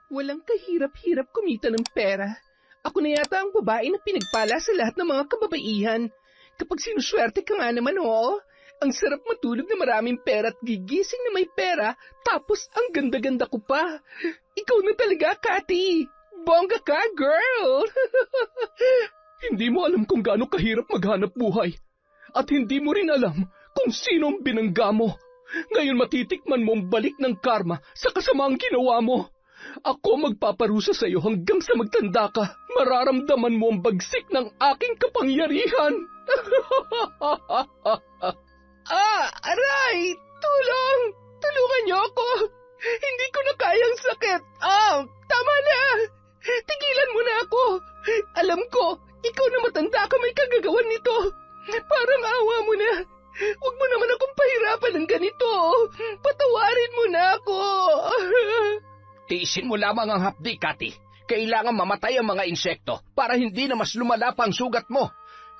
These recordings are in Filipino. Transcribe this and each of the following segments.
Walang kahirap-hirap kumita ng pera. Ako na yata ang babae na pinagpala sa lahat ng mga kababaihan. Kapag sinuswerte ka nga naman, oo. Ang sarap matulog na maraming pera at gigising na may pera, tapos ang ganda-ganda ko pa. Ikaw na talaga, Cathy. Bongga ka, girl! Hindi mo alam kung gaano kahirap maghanap buhay. At hindi mo rin alam kung sino ang binangga mo. Ngayon matitikman mo ang balik ng karma sa kasamaang ginawa mo. Ako magpaparusa sa iyo hanggang sa magtanda ka. Mararamdaman mo ang bagsik ng aking kapangyarihan. Aray! Tulong! Tulungan niyo ako! Hindi ko na kayang sakit! Tama na! Tigilan mo na ako! Alam ko, ikaw na matanda ka may kagagawan nito. Parang awa mo na. Huwag mo naman akong pahirapan ng ganito. Patawarin mo na ako. Tiisin mo lamang ang hapdi, Cathy. Kailangan mamatay ang mga insekto para hindi na mas lumala pa ang sugat mo.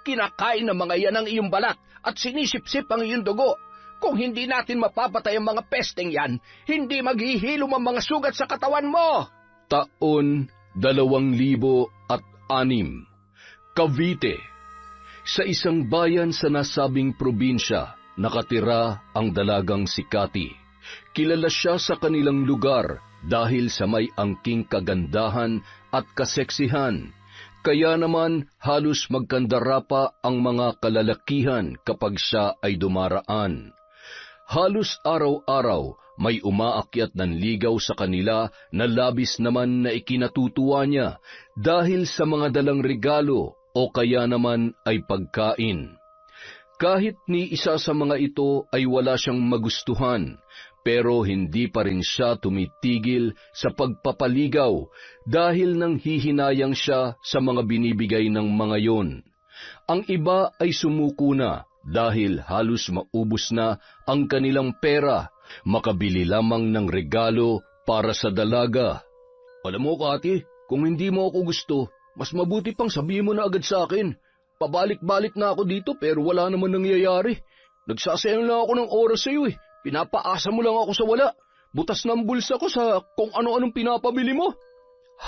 Kinakain ng mga yan ang iyong balat at sinisip-sip ang iyong dugo. Kung hindi natin mapapatay ang mga pesteng yan, hindi maghihilom ang mga sugat sa katawan mo. Taon 2006, Cavite. Sa isang bayan sa nasabing probinsya, nakatira ang dalagang si Cathy. Kilala siya sa kanilang lugar dahil sa may angking kagandahan at kaseksihan. Kaya naman halos magkandara pa ang mga kalalakihan kapag siya ay dumaraan. Halos araw-araw may umaakyat ng ligaw sa kanila na labis naman na ikinatutuwa niya dahil sa mga dalang regalo o kaya naman ay pagkain. Kahit ni isa sa mga ito ay wala siyang magustuhan, pero hindi pa rin siya tumitigil sa pagpapaligaw dahil nang hihinayang siya sa mga binibigay ng mga yon. Ang iba ay sumuko na dahil halos maubos na ang kanilang pera, makabili lamang ng regalo para sa dalaga. Alam mo, Cathy, kung hindi mo ako gusto, mas mabuti pang sabihin mo na agad sa akin. Pabalik-balik na ako dito pero wala naman nangyayari. Nagsasayang lang ako ng oras sa iyo eh. Pinapaasa mo lang ako sa wala. Butas na ang bulsa ko sa kung ano-anong pinapabili mo.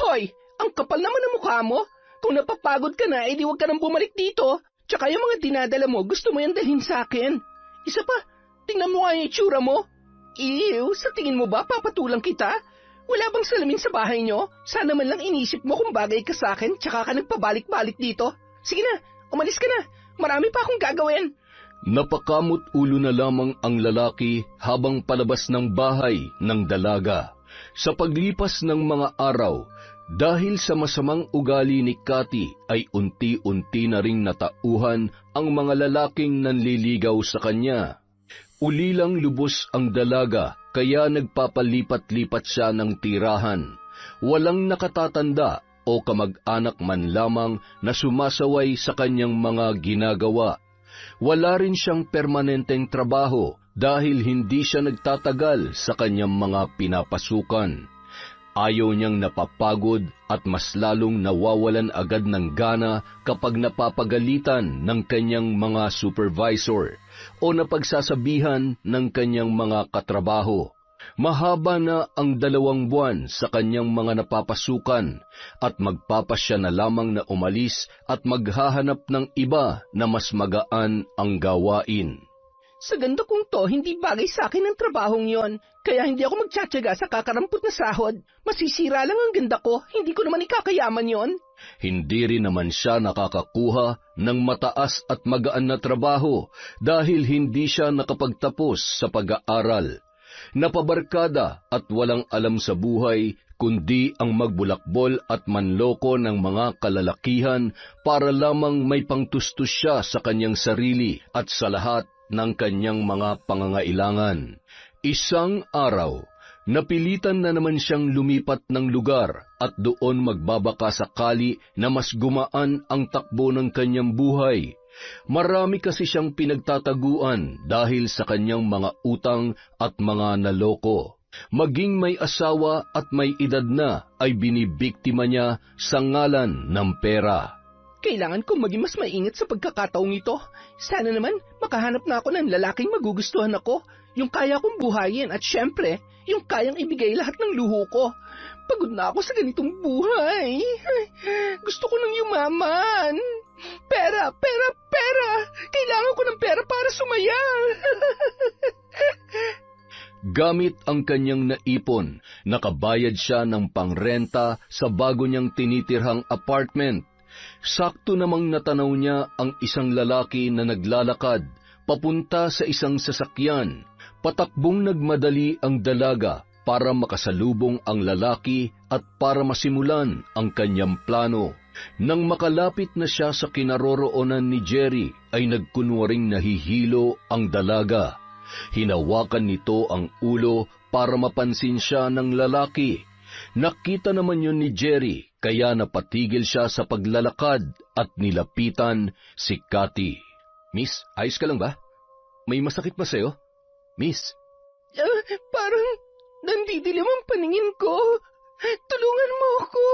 Hoy, ang kapal naman ng mukha mo. Kung napapagod ka na, edi huwag ka nang bumalik dito. Tsaka yung mga dinadala mo, gusto mo yan dalhin sa akin. Isa pa, tingnan mo nga yung itsura mo. Ew, sa tingin mo ba papatulang kita? Wala bang salamin sa bahay nyo? Sana man lang inisip mo kung bagay ka sa akin, tsaka ka nagpabalik-balik dito. Sige na, umalis ka na. Marami pa akong gagawin. Napakamot ulo na lamang ang lalaki habang palabas ng bahay ng dalaga. Sa paglipas ng mga araw, dahil sa masamang ugali ni Cathy ay unti-unti na ring natauhan ang mga lalaking nanliligaw sa kanya. Ulilang lubos ang dalaga kaya nagpapalipat-lipat siya ng tirahan. Walang nakatatanda o kamag-anak man lamang na sumasaway sa kanyang mga ginagawa. Wala rin siyang permanenteng trabaho dahil hindi siya nagtatagal sa kanyang mga pinapasukan. Ayaw niyang napapagod at mas lalong nawawalan agad ng gana kapag napapagalitan ng kanyang mga supervisor o napagsasabihan ng kanyang mga katrabaho. Mahaba na ang 2 buwan sa kanyang mga napapasukan at magpapasya na lamang na umalis at maghahanap ng iba na mas magaan ang gawain. Sa ganda kong to, hindi bagay sa akin ang trabahong yon. Kaya hindi ako magtsatsaga sa kakarampot na sahod. Masisira lang ang ganda ko, hindi ko naman ikakayaman yon. Hindi rin naman siya nakakakuha ng mataas at magaan na trabaho dahil hindi siya nakapagtapos sa pag-aaral. Napabarkada at walang alam sa buhay kundi ang magbulakbol at manloko ng mga kalalakihan para lamang may pangtustos siya sa kanyang sarili at sa lahat ng kanyang mga pangangailangan. Isang araw, napilitan na naman siyang lumipat ng lugar at doon magbabaka sakali na mas gumaan ang takbo ng kanyang buhay. Marami kasi siyang pinagtataguan dahil sa kanyang mga utang at mga naloko. Maging may asawa at may edad na ay binibiktima niya sa ngalan ng pera. Kailangan kong maging mas maingat sa pagkakataong ito. Sana naman makahanap na ako ng lalaking magugustuhan ako, yung kaya kong buhayin at syempre, yung kayang ibigay lahat ng luho ko. Pagod na ako sa ganitong buhay. Gusto ko nang yumaman. Pera, pera, pera! Kailangan ko ng pera para sumaya. Gamit ang kanyang naipon, nakabayad siya ng pangrenta sa bago niyang tinitirhang apartment. Sakto namang natanaw niya ang isang lalaki na naglalakad papunta sa isang sasakyan. Patakbong nagmadali ang dalaga para makasalubong ang lalaki at para masimulan ang kanyang plano. Nang makalapit na siya sa kinaroroonan ni Jerry, ay nagkunwaring nahihilo ang dalaga. Hinawakan nito ang ulo para mapansin siya ng lalaki. Nakita naman yun ni Jerry, kaya napatigil siya sa paglalakad at nilapitan si Cathy. "Miss, ayos ka lang ba? May masakit ba sa'yo? Miss?" Parang nandidilim ang paningin ko. Tulungan mo ako.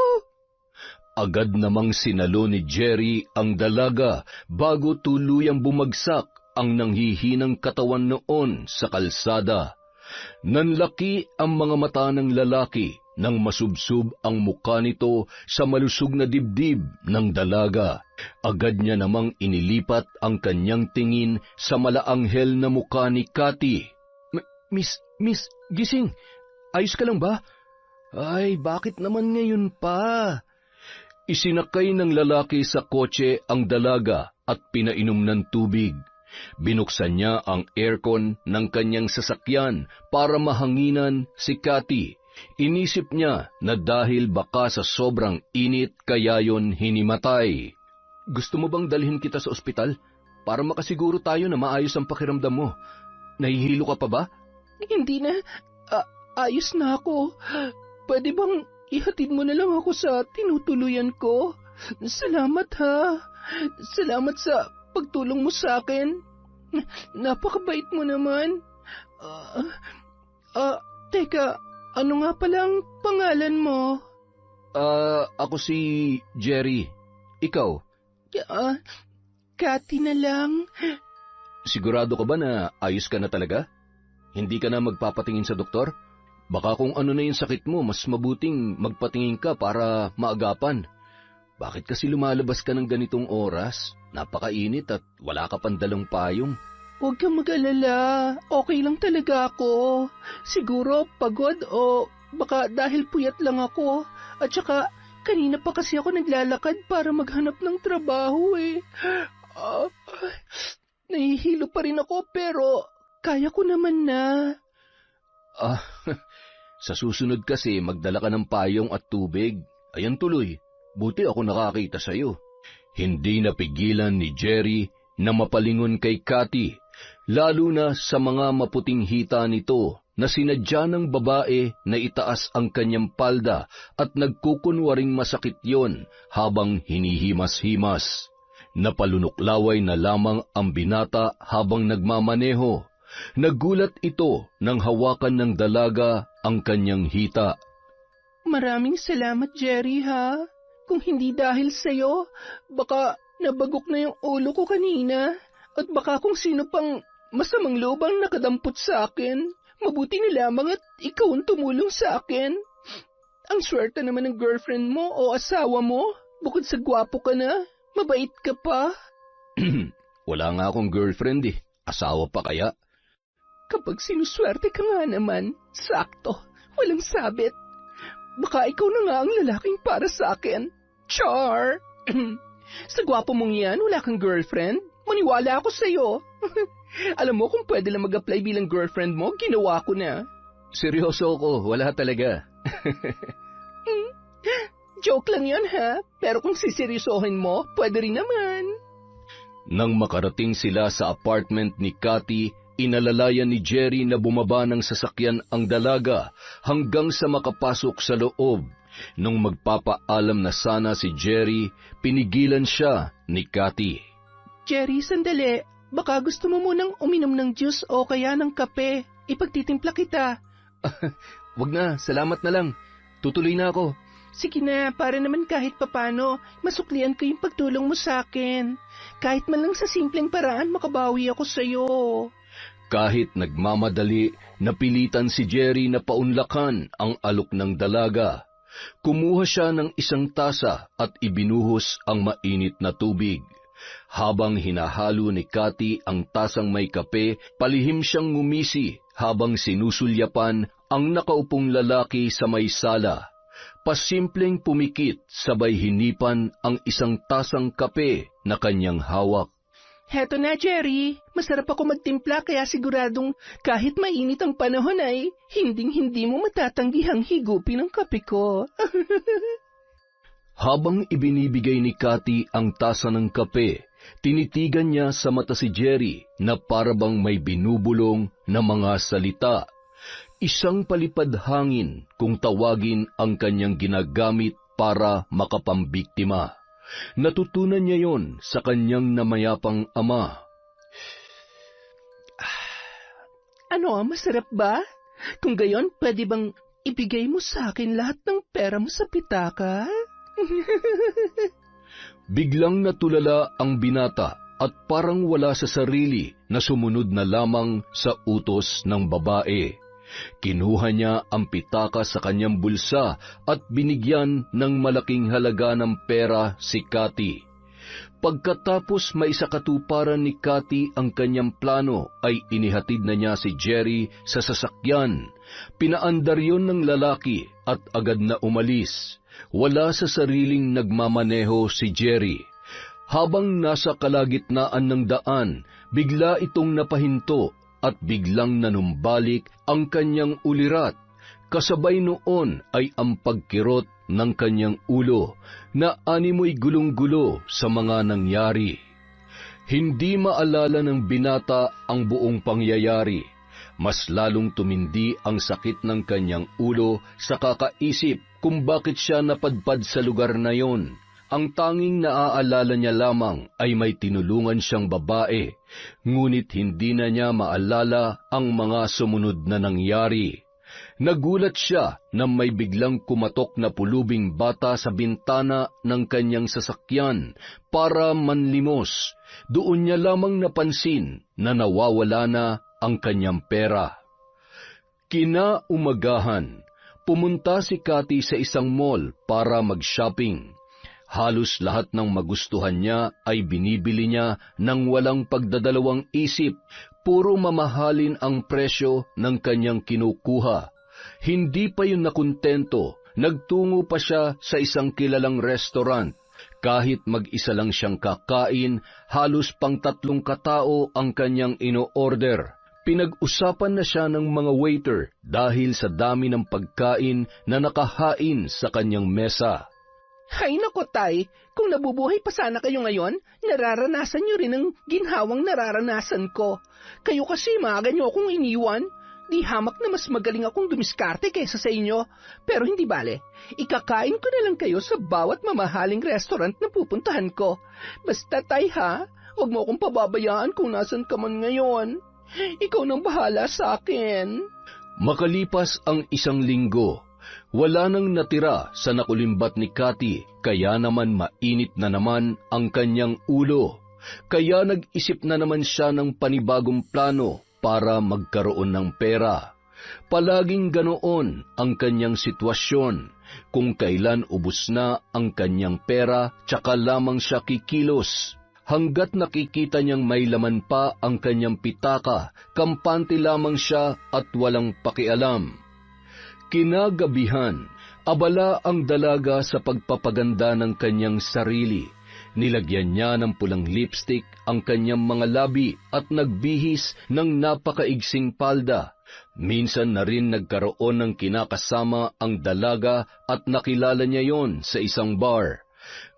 Agad namang sinalo ni Jerry ang dalaga bago tuluyang bumagsak ang nanghihinang katawan noon sa kalsada. Nanlaki ang mga mata ng lalaki nang masubsob ang mukha nito sa malusog na dibdib ng dalaga. Agad niya namang inilipat ang kanyang tingin sa malaanghel na mukha ni Cathy. Miss, gising. Ayos ka lang ba? Ay, bakit naman ngayon pa? Isinakay ng lalaki sa kotse ang dalaga at pinainom ng tubig. Binuksan niya ang aircon ng kanyang sasakyan para mahanginan si Cathy. Inisip niya na dahil baka sa sobrang init kaya yon hinimatay. "Gusto mo bang dalhin kita sa ospital para makasiguro tayo na maayos ang pakiramdam mo? Nahihilo ka pa ba?" Hindi na. Ayos na ako. Pwede bang ihatid mo na lang ako sa tinutuluyan ko? Salamat ha. Salamat sa pagtulong mo sa akin. Napakabait mo naman. Teka, ano nga palang pangalan mo? Ako si Jerry. Ikaw? Cathy na lang. Sigurado ka ba na ayos ka na talaga? Hindi ka na magpapatingin sa doktor? Baka kung ano na yung sakit mo, mas mabuting magpatingin ka para maagapan. Bakit kasi lumalabas ka ng ganitong oras? Napakainit at wala ka pang dalang payong. Huwag kang mag-alala. Okay lang talaga ako. Siguro pagod o baka dahil puyat lang ako. At saka kanina pa kasi ako naglalakad para maghanap ng trabaho eh. Nahihilo pa rin ako pero kaya ko naman na. Sa susunod kasi magdala ka ng payong at tubig. Ayan tuloy, buti ako nakakita sa'yo. Hindi napigilan ni Jerry na mapalingon kay Cathy, lalo na sa mga maputing hita nito na sinadya ng babae na itaas ang kanyang palda at nagkukunwaring masakit yon habang hinihimas-himas. Napalunuklaway na lamang ang binata habang nagmamaneho. Nagulat ito nang hawakan ng dalaga ang kanyang hita. Maraming salamat, Jerry, ha? Kung hindi dahil sa'yo, baka nabagok na yung ulo ko kanina. At baka kung sino pang masamang loob ang nakadampot sa akin. Mabuti na lamang at ikaw ang tumulong sa akin. Ang swerte naman ng girlfriend mo o asawa mo. Bukod sa gwapo ka na, mabait ka pa. Wala nga akong girlfriend eh. Asawa pa kaya? Kapag sinuswerte ka nga naman, sakto, walang sabit. Baka ikaw na nga ang lalaking para sa akin. Char! Sa gwapo mong yan, wala kang girlfriend? Maniwala ako sa'yo. Alam mo, kung pwede lang mag-apply bilang girlfriend mo, ginawa ko na. Seryoso ako, wala talaga. Joke lang yun ha, pero kung siseryosohin mo, pwede rin naman. Nang makarating sila sa apartment ni Cathy, inalalayan ni Jerry na bumaba ng sasakyan ang dalaga hanggang sa makapasok sa loob. Nung magpapaalam na sana si Jerry, pinigilan siya ni Cathy. Jerry, sandali. Baka gusto mo munang uminom ng juice o kaya ng kape. Ipagtitimpla kita. Wag na, salamat na lang. Tutuloy na ako. Sige na, para naman kahit papano, masuklian ko yung pagtulong mo sa akin. Kahit man lang sa simpleng paraan, makabawi ako sa'yo. Kahit nagmamadali, napilitan si Jerry na paunlakan ang alok ng dalaga. Kumuha siya ng isang tasa at ibinuhos ang mainit na tubig. Habang hinahalo ni Cathy ang tasang may kape, palihim siyang ngumisi habang sinusulyapan ang nakaupong lalaki sa may sala. Pasimpleng pumikit sabay hinipan ang isang tasang kape na kanyang hawak. Heto na, Jerry. Masarap ako magtimpla kaya siguradong kahit mainit ang panahon ay hinding-hindi mo matatanggihang higupin ang kape ko. Habang ibinibigay ni Cathy ang tasa ng kape, tinitigan niya sa mata si Jerry na parabang may binubulong na mga salita. Isang palipad hangin kung tawagin ang kanyang ginagamit para makapambiktima. Natutunan niya yon sa kanyang namayapang ama. Ano, masarap ba? Kung gayon, pwede bang ibigay mo sa akin lahat ng pera mo sa pitaka? Biglang natulala ang binata at parang wala sa sarili na sumunod na lamang sa utos ng babae. Kinuha niya ang pitaka sa kanyang bulsa at binigyan ng malaking halaga ng pera si Cathy. Pagkatapos maisakatuparan ni Cathy ang kanyang plano ay inihatid na niya si Jerry sa sasakyan. Pinaandar yon ng lalaki at agad na umalis. Wala sa sariling nagmamaneho si Jerry. Habang nasa kalagitnaan ng daan, bigla itong napahinto at biglang nanumbalik ang kanyang ulirat. Kasabay noon ay ang pagkirot ng kanyang ulo na animoy gulong-gulo sa mga nangyari. Hindi maalala ng binata ang buong pangyayari. Mas lalong tumindi ang sakit ng kanyang ulo sa kakaisip kung bakit siya napadpad sa lugar na yon. Ang tanging naaalala niya lamang ay may tinulungan siyang babae, ngunit hindi na niya maalala ang mga sumunod na nangyari. Nagulat siya na may biglang kumatok na pulubing bata sa bintana ng kanyang sasakyan para manlimos. Doon niya lamang napansin na nawawala na ang kanyang pera. Kinaumagahan, pumunta si Cathy sa isang mall para mag-shopping. Halos lahat ng magustuhan niya ay binibili niya ng walang pagdadalawang isip. Puro mamahalin ang presyo ng kanyang kinukuha. Hindi pa yun nakuntento, nagtungo pa siya sa isang kilalang restaurant. Kahit mag-isa lang siyang kakain, halos pang 3 katao ang kanyang ino-order. Pinag-usapan na siya ng mga waiter dahil sa dami ng pagkain na nakahain sa kanyang mesa. Hay nako, Tay, kung nabubuhay pa sana kayo ngayon, nararanasan niyo rin ang ginhawang nararanasan ko. Kayo kasi maaga niyo akong iniwan. Di hamak na mas magaling akong dumiskarte kaysa sa inyo. Pero hindi bale, ikakain ko na lang kayo sa bawat mamahaling restaurant na pupuntahan ko. Basta, Tay, ha? Huwag mo akong pababayaan kung nasan ka man ngayon. Ikaw nang bahala sa akin. Makalipas ang 1 linggo, wala nang natira sa nakulimbat ni Cathy, kaya naman mainit na naman ang kanyang ulo. Kaya nag-isip na naman siya ng panibagong plano para magkaroon ng pera. Palaging ganoon ang kanyang sitwasyon. Kung kailan ubos na ang kanyang pera, tsaka lamang siya kikilos. Hanggat nakikita niyang may laman pa ang kanyang pitaka, kampante lamang siya at walang pakialam. Kinagabihan, abala ang dalaga sa pagpapaganda ng kanyang sarili. Nilagyan niya ng pulang lipstick ang kanyang mga labi at nagbihis ng napakaigsing palda. Minsan na rin nagkaroon ng kinakasama ang dalaga at nakilala niya yon sa isang bar.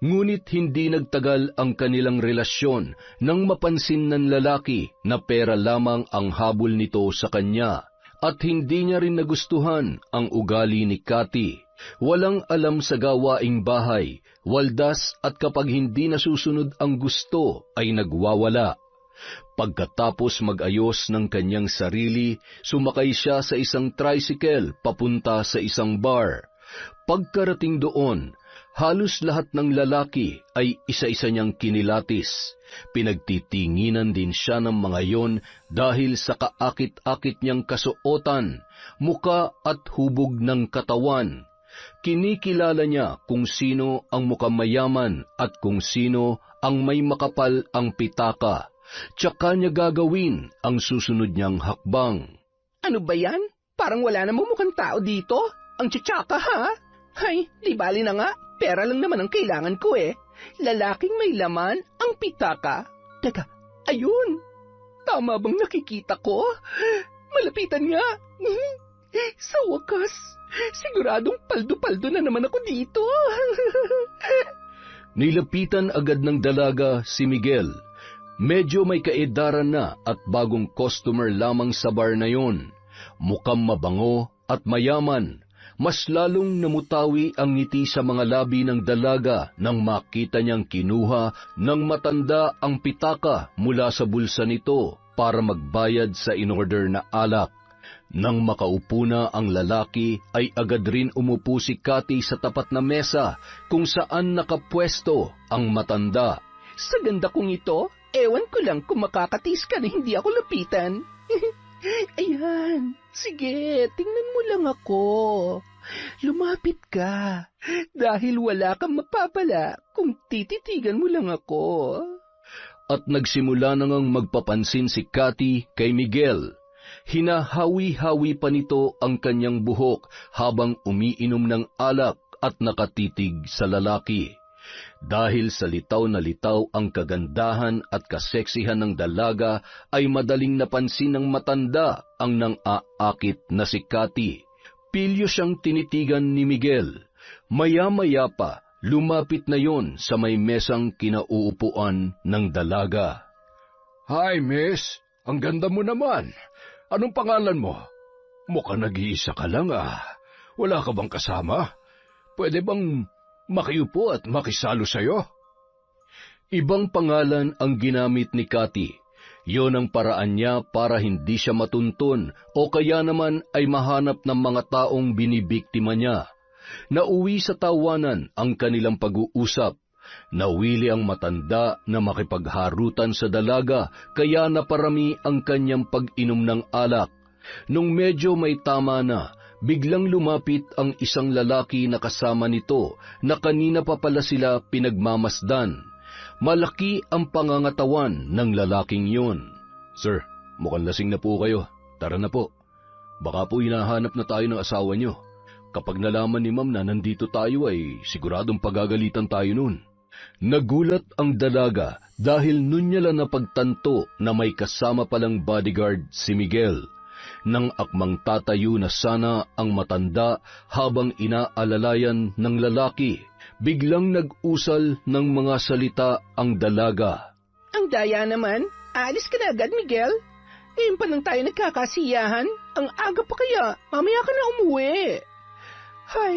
Ngunit hindi nagtagal ang kanilang relasyon nang mapansin ng lalaki na pera lamang ang habol nito sa kanya. At hindi niya rin nagustuhan ang ugali ni Cathy. Walang alam sa gawaing bahay, waldas at kapag hindi nasusunod ang gusto ay nagwawala. Pagkatapos mag-ayos ng kanyang sarili, sumakay siya sa isang tricycle papunta sa isang bar. Pagkarating doon, halos lahat ng lalaki ay isa-isa niyang kinilatis. Pinagtitinginan din siya ng mga yon dahil sa kaakit-akit niyang kasuotan, muka at hubog ng katawan. Kinikilala niya kung sino ang mukhang mayaman at kung sino ang may makapal ang pitaka. Tsaka niya gagawin ang susunod niyang hakbang. Ano ba yan? Parang wala namang mukhang tao dito. Ang tsatsaka, ha? Ay, di bali na nga. Pera lang naman ang kailangan ko eh. Lalaking may laman ang pitaka. Teka, ayun. Tama bang nakikita ko? Malapitan nga. Sa wakas, siguradong paldo-paldo na naman ako dito. Nilapitan agad ng dalaga si Miguel. Medyo may kaedaran na at bagong customer lamang sa bar na yon. Mukhang mabango at mayaman. Mas lalong namutawi ang ngiti sa mga labi ng dalaga nang makita niyang kinuha ng matanda ang pitaka mula sa bulsa nito para magbayad sa inorder na alak. Nang makaupo na ang lalaki ay agad rin umupo si Cathy sa tapat na mesa kung saan nakapwesto ang matanda. Sa ganda kong ito, ewan ko lang kung makakatis ka na hindi ako lapitan. Ayan, sige, tingnan mo lang ako. Lumapit ka, dahil wala kang mapapala kung tititigan mo lang ako. At nagsimula na ngang magpapansin si Cathy kay Miguel. Hinahawi-hawi pa nito ang kanyang buhok habang umiinom ng alak at nakatitig sa lalaki. Dahil sa litaw na litaw ang kagandahan at kaseksihan ng dalaga, ay madaling napansin ng matanda ang nang-aakit na si Cathy. Pilyo siyang tinitigan ni Miguel. Maya-maya pa, lumapit na yon sa may mesang kinauupuan ng dalaga. Hi, miss. Ang ganda mo naman. Anong pangalan mo? Mukhang nag-iisa ka lang ah. Wala ka bang kasama? Pwede bang makiupo at makisalo sa'yo? Ibang pangalan ang ginamit ni Cathy. Yon ang paraan niya para hindi siya matuntun o kaya naman ay mahanap ng mga taong binibiktima niya. Nauwi sa tawanan ang kanilang pag-uusap. Nawili ang matanda na makipagharutan sa dalaga kaya naparami ang kanyang pag-inom ng alak. Nung medyo may tama na, biglang lumapit ang isang lalaki na kasama nito na kanina pa pala sila pinagmamasdan. Malaki ang pangangatawan ng lalaking yun. Sir, mukhang lasing na po kayo. Tara na po. Baka po hinahanap na tayo ng asawa nyo. Kapag nalaman ni ma'am na nandito tayo ay siguradong pagagalitan tayo nun. Nagulat ang dalaga dahil nun niya lang napagtanto na may kasama palang bodyguard si Miguel. Nang akmang tatayo na sana ang matanda habang inaalalayan ng lalaki, biglang nag-usal ng mga salita ang dalaga. Ang daya naman, alis ka na agad, Miguel. Ngayon pa lang tayo nagkakasiyahan. Ang aga pa kaya, mamaya ka na umuwi. Hay,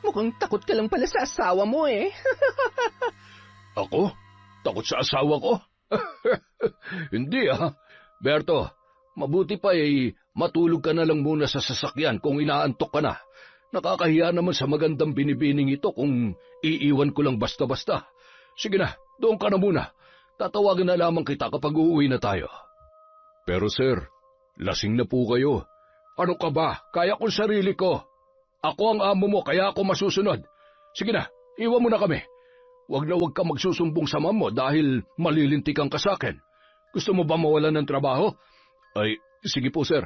mukhang takot ka lang pala sa asawa mo eh. Ako? Takot sa asawa ko? Hindi ah. Berto, mabuti pa matulog ka na lang muna sa sasakyan kung inaantok ka na. Nakakahiya naman sa magandang binibining ito kung iiwan ko lang basta-basta. Sige na, doon ka na muna. Tatawagan na lamang kita kapag uuwi na tayo. Pero sir, lasing na po kayo. Ano ka ba? Kaya kong sarili ko. Ako ang amo mo, kaya ako masusunod. Sige na, iwan mo na kami. Huwag na huwag ka magsusumbong sa ma'am mo dahil malilintikan ka sa akin. Gusto mo ba mawalan ng trabaho? Ay, sige po sir.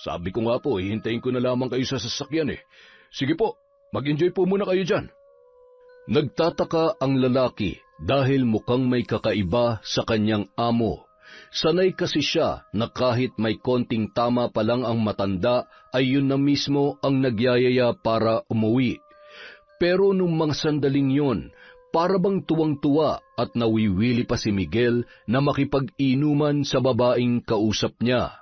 Sabi ko nga po, hihintayin ko na lamang kayo sa sasakyan eh. Sige po, mag-enjoy po muna kayo dyan. Nagtataka ang lalaki dahil mukhang may kakaiba sa kanyang amo. Sanay kasi siya na kahit may konting tama pa lang ang matanda ay yun na mismo ang nagyayaya para umuwi. Pero nung mga sandaling yun, para bang tuwang-tuwa at nawiwili pa si Miguel na makipag-inuman sa babaeng kausap niya.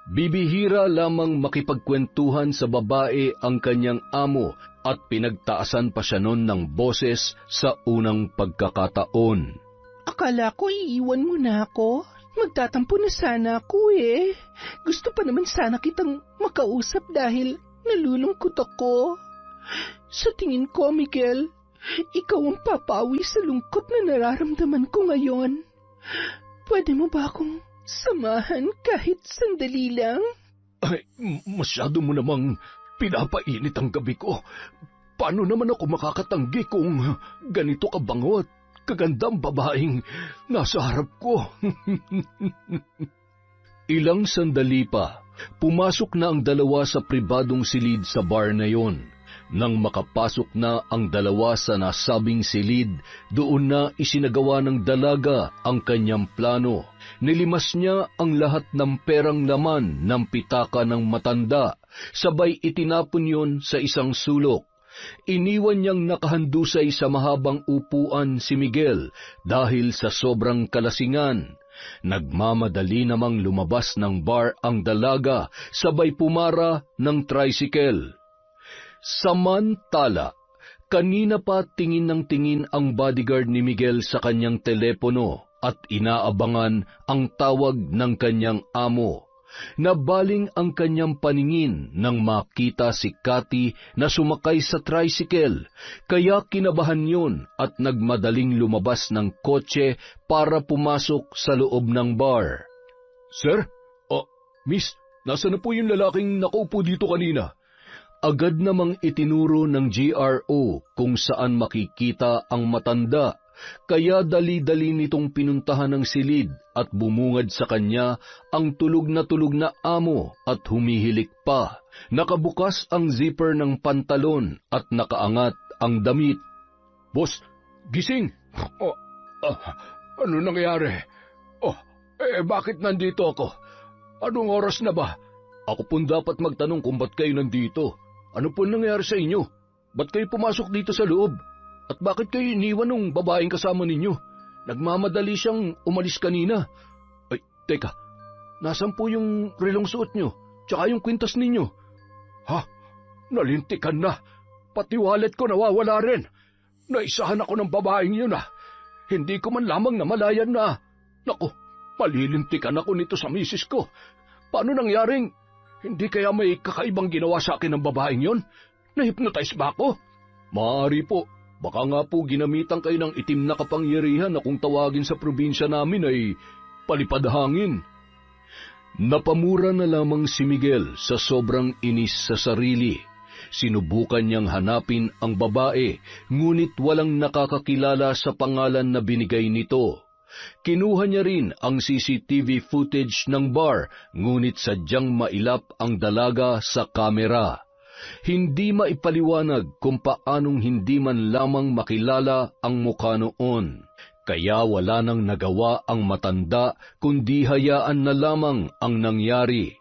Bibihira lamang makipagkwentuhan sa babae ang kanyang amo at pinagtaasan pa siya nun ng boses sa unang pagkakataon. Akala ko iiwan mo na ako. Magtatampo na sana ako eh. Gusto pa naman sana kitang makausap dahil nalulungkot ako. Sa tingin ko, Miguel, ikaw ang papawi sa lungkot na nararamdaman ko ngayon. Pwede mo ba akong samahan kahit sandali lang? Ay, masyado mo namang pinapainit ang gabi ko. Paano naman ako makakatanggi kung ganito kabango at kagandang babaeng nasa harap ko? Ilang sandali pa, pumasok na ang dalawa sa pribadong silid sa bar na yon. Nang makapasok na ang dalawa sa nasabing silid, doon na isinagawa ng dalaga ang kanyang plano. Nilimas niya ang lahat ng perang laman ng pitaka ng matanda, sabay itinapon yon sa isang sulok. Iniwan niyang nakahandusay sa mahabang upuan si Miguel dahil sa sobrang kalasingan. Nagmamadali namang lumabas ng bar ang dalaga, sabay pumara ng tricycle. Samantala, kanina pa tingin ng tingin ang bodyguard ni Miguel sa kanyang telepono at inaabangan ang tawag ng kanyang amo. Nabaling ang kanyang paningin nang makita si Cathy na sumakay sa tricycle, kaya kinabahan yun at nagmadaling lumabas ng kotse para pumasok sa loob ng bar. Sir? Miss, nasa na po yung lalaking nakaupo dito kanina? Agad namang itinuro ng GRO kung saan makikita ang matanda, kaya dali-dali nitong pinuntahan ng silid at bumungad sa kanya ang tulog na amo at humihilik pa. Nakabukas ang zipper ng pantalon at nakaangat ang damit. Boss, gising! Ano nangyari? Bakit nandito ako? Anong oras na ba? Ako pong dapat magtanong kung ba't kayo nandito. Ano po nangyari sa inyo? Ba't kayo pumasok dito sa loob? At bakit kayo iniwan ng babaeng kasama ninyo? Nagmamadali siyang umalis kanina. Ay, teka, nasan po yung relong suot nyo? Tsaka yung kwintas ninyo? Ha? Nalintikan na. Pati wallet ko nawawala rin. Naisahan ako ng babaeng yun Hindi ko man lamang namalayan na. Naku, malilintikan ako nito sa misis ko. Paano nangyaring? Hindi kaya may kakaibang ginawa sa akin ng babaeng yon? Na-hypnotize ba ako? Maaari po. Baka nga po ginamitan kayo ng itim na kapangyarihan na kung tawagin sa probinsya namin ay palipad hangin. Napamura na lamang si Miguel sa sobrang inis sa sarili. Sinubukan niyang hanapin ang babae, ngunit walang nakakakilala sa pangalan na binigay nito. Kinuha niya rin ang CCTV footage ng bar, ngunit sadyang mailap ang dalaga sa kamera. Hindi maipaliwanag kung paanong hindi man lamang makilala ang mukha noon. Kaya wala nang nagawa ang matanda kundi hayaan na lamang ang nangyari.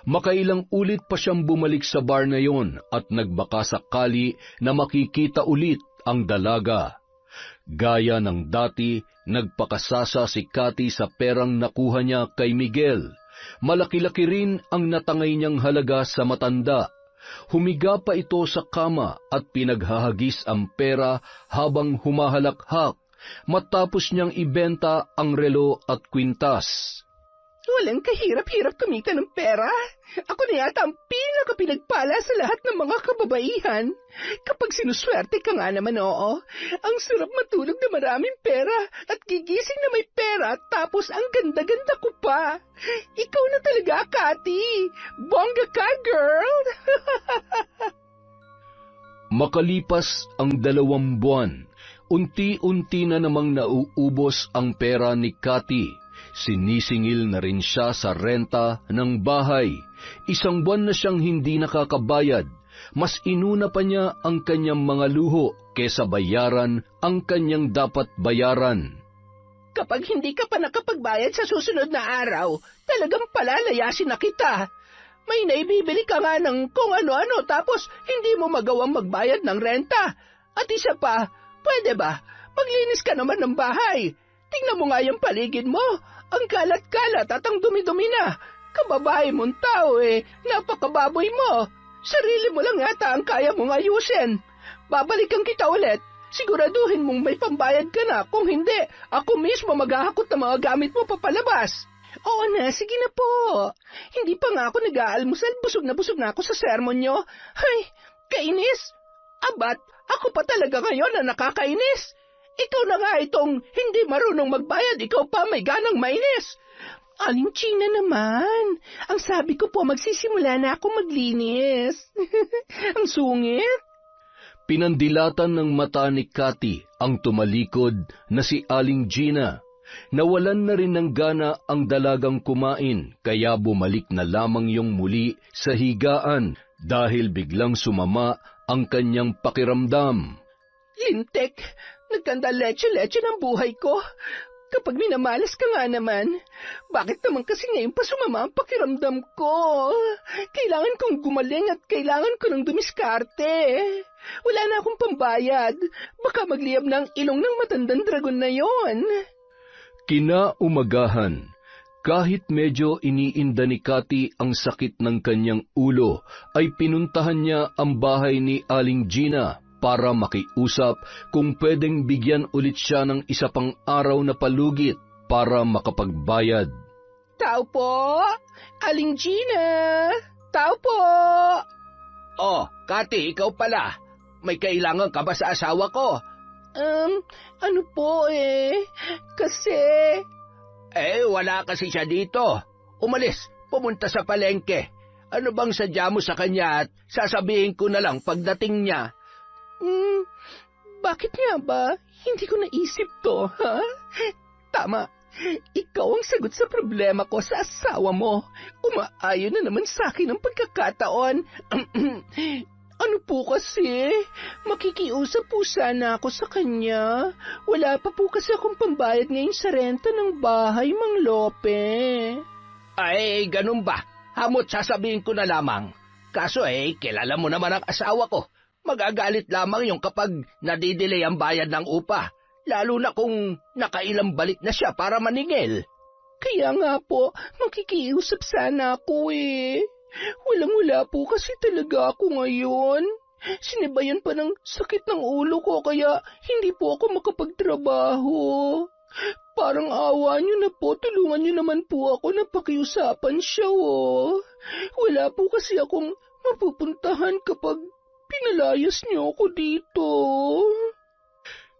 Makailang ulit pa siyang bumalik sa bar na yon at nagbaka sakali na makikita ulit ang dalaga. Gaya ng dati, nagpakasasa si Cathy sa perang nakuha niya kay Miguel. Malaki-laki rin ang natangay niyang halaga sa matanda. Humiga pa ito sa kama at pinaghahagis ang pera habang humahalakhak, matapos niyang ibenta ang relo at kwintas. Walang kahirap-hirap kumita ng pera. Ako na yata ang pinakapinagpala sa lahat ng mga kababaihan. Kapag sinuswerte ka nga naman, oo. Ang sarap matulog na maraming pera at gigising na may pera tapos ang ganda-ganda ko pa. Ikaw na talaga, Cathy. Bongga ka, girl! Makalipas ang 2 buwan, unti-unti na namang nauubos ang pera ni Cathy. Sinisingil na rin siya sa renta ng bahay. 1 buwan na siyang hindi nakakabayad. Mas inuna pa niya ang kanyang mga luho kesa bayaran ang kanyang dapat bayaran. Kapag hindi ka pa nakapagbayad sa susunod na araw, talagang palalayasin na kita. May naibibili ka nga ng kung ano-ano tapos hindi mo magawang magbayad ng renta. At isa pa, pwede ba? Maglinis ka naman ng bahay. Tingnan mo nga yung paligid mo. Ang kalat-kalat at ang dumi-dumi na. Kababae mong tao napakababoy mo. Sarili mo lang yata ang kaya mong ayusin. Babalikan kita ulit. Siguraduhin mong may pambayad ka na. Kung hindi, ako mismo maghahakot ng mga gamit mo papalabas. Oo na, sige na po. Hindi pa nga ako nag-aalmusal. Busog na ako sa sermon nyo. Ay, kainis. Abat, ako pa talaga ngayon na nakakainis. Ikaw na nga itong hindi marunong magbayad, ikaw pa may ganang mainis. Aling China naman. Ang sabi ko po, magsisimula na ako maglinis. Ang sungit. Pinandilatan ng mata ni Cathy ang tumalikod na si Aling Gina. Nawalan na rin ng gana ang dalagang kumain, kaya bumalik na lamang yung muli sa higaan dahil biglang sumama ang kanyang pakiramdam. Lintek, nagkanda leche-leche ng buhay ko. Kapag minamalas ka nga naman, bakit naman kasi ngayon pa sumama ang pakiramdam ko? Kailangan kong gumaling at kailangan ko ng dumiskarte. Wala na akong pambayad. Baka magliyab na ang ilong ng matandang dragon na yon. Kinaumagahan, kahit medyo iniinda ni Cathy ang sakit ng kanyang ulo, ay pinuntahan niya ang bahay ni Aling Gina para makiusap kung pwedeng bigyan ulit siya ng isa pang araw na palugit para makapagbayad. Tao po! Aling Gina! Tao po! Oh, Cathy, ikaw pala. May kailangan ka ba sa asawa ko? Ano po kasi... Wala kasi siya dito. Umalis, pumunta sa palengke. Ano bang sadya mo sa kanya at sasabihin ko na lang pagdating niya? Bakit nga ba? Hindi ko naisip to, ha? Tama. Ikaw ang sagot sa problema ko sa asawa mo. Umaayon na naman sa akin ang pagkakataon. Ano po kasi? Makikiusap po sana ako sa kanya. Wala pa po kasi akong pambayad ngayon sa renta ng bahay, Mang Lope. Ay, ganun ba? Hamot sasabihin ko na lamang. Kaso kilala mo naman ang asawa ko. Magagalit lamang yung kapag nadidelay ang bayad ng upa, lalo na kung nakailang balik na siya para maningil. Kaya nga po, makikiusap sana ako Walang-wala po kasi talaga ako ngayon. Sinibayan pa ng sakit ng ulo ko kaya hindi po ako makapagtrabaho. Parang awa niyo na po, tulungan niyo naman po ako na pakiusapan siya Wala po kasi akong mapupuntahan kapag pinalayas niyo ako dito.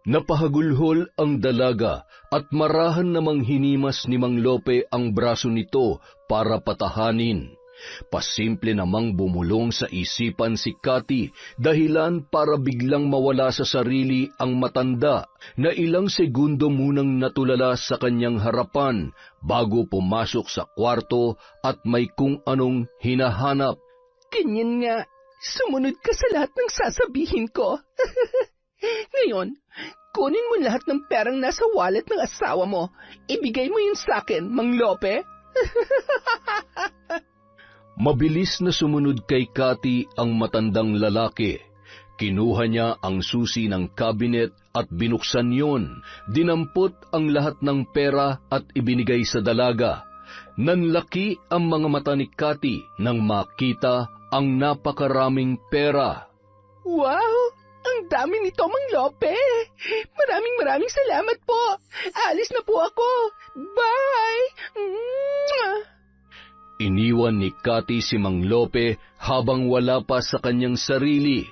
Napahagulhol ang dalaga at marahan namang hinimas ni Mang Lope ang braso nito para patahanin. Pasimple namang bumulong sa isipan si Cathy dahilan para biglang mawala sa sarili ang matanda na ilang segundo munang natulala sa kanyang harapan bago pumasok sa kwarto at may kung anong hinahanap. Ganyan nga, sumunod ka sa lahat ng sasabihin ko. Ngayon, kunin mo lahat ng perang nasa wallet ng asawa mo. Ibigay mo yun sa akin, Mang Lope. Mabilis na sumunod kay Cathy ang matandang lalaki. Kinuha niya ang susi ng kabinet at binuksan yon. Dinampot ang lahat ng pera at ibinigay sa dalaga. Nanlaki ang mga mata ni Cathy nang makita ang napakaraming pera. Wow! Ang dami nito, Mang Lope! Maraming salamat po! Alis na po ako! Bye! Iniwan ni Cathy si Mang Lope habang wala pa sa kanyang sarili.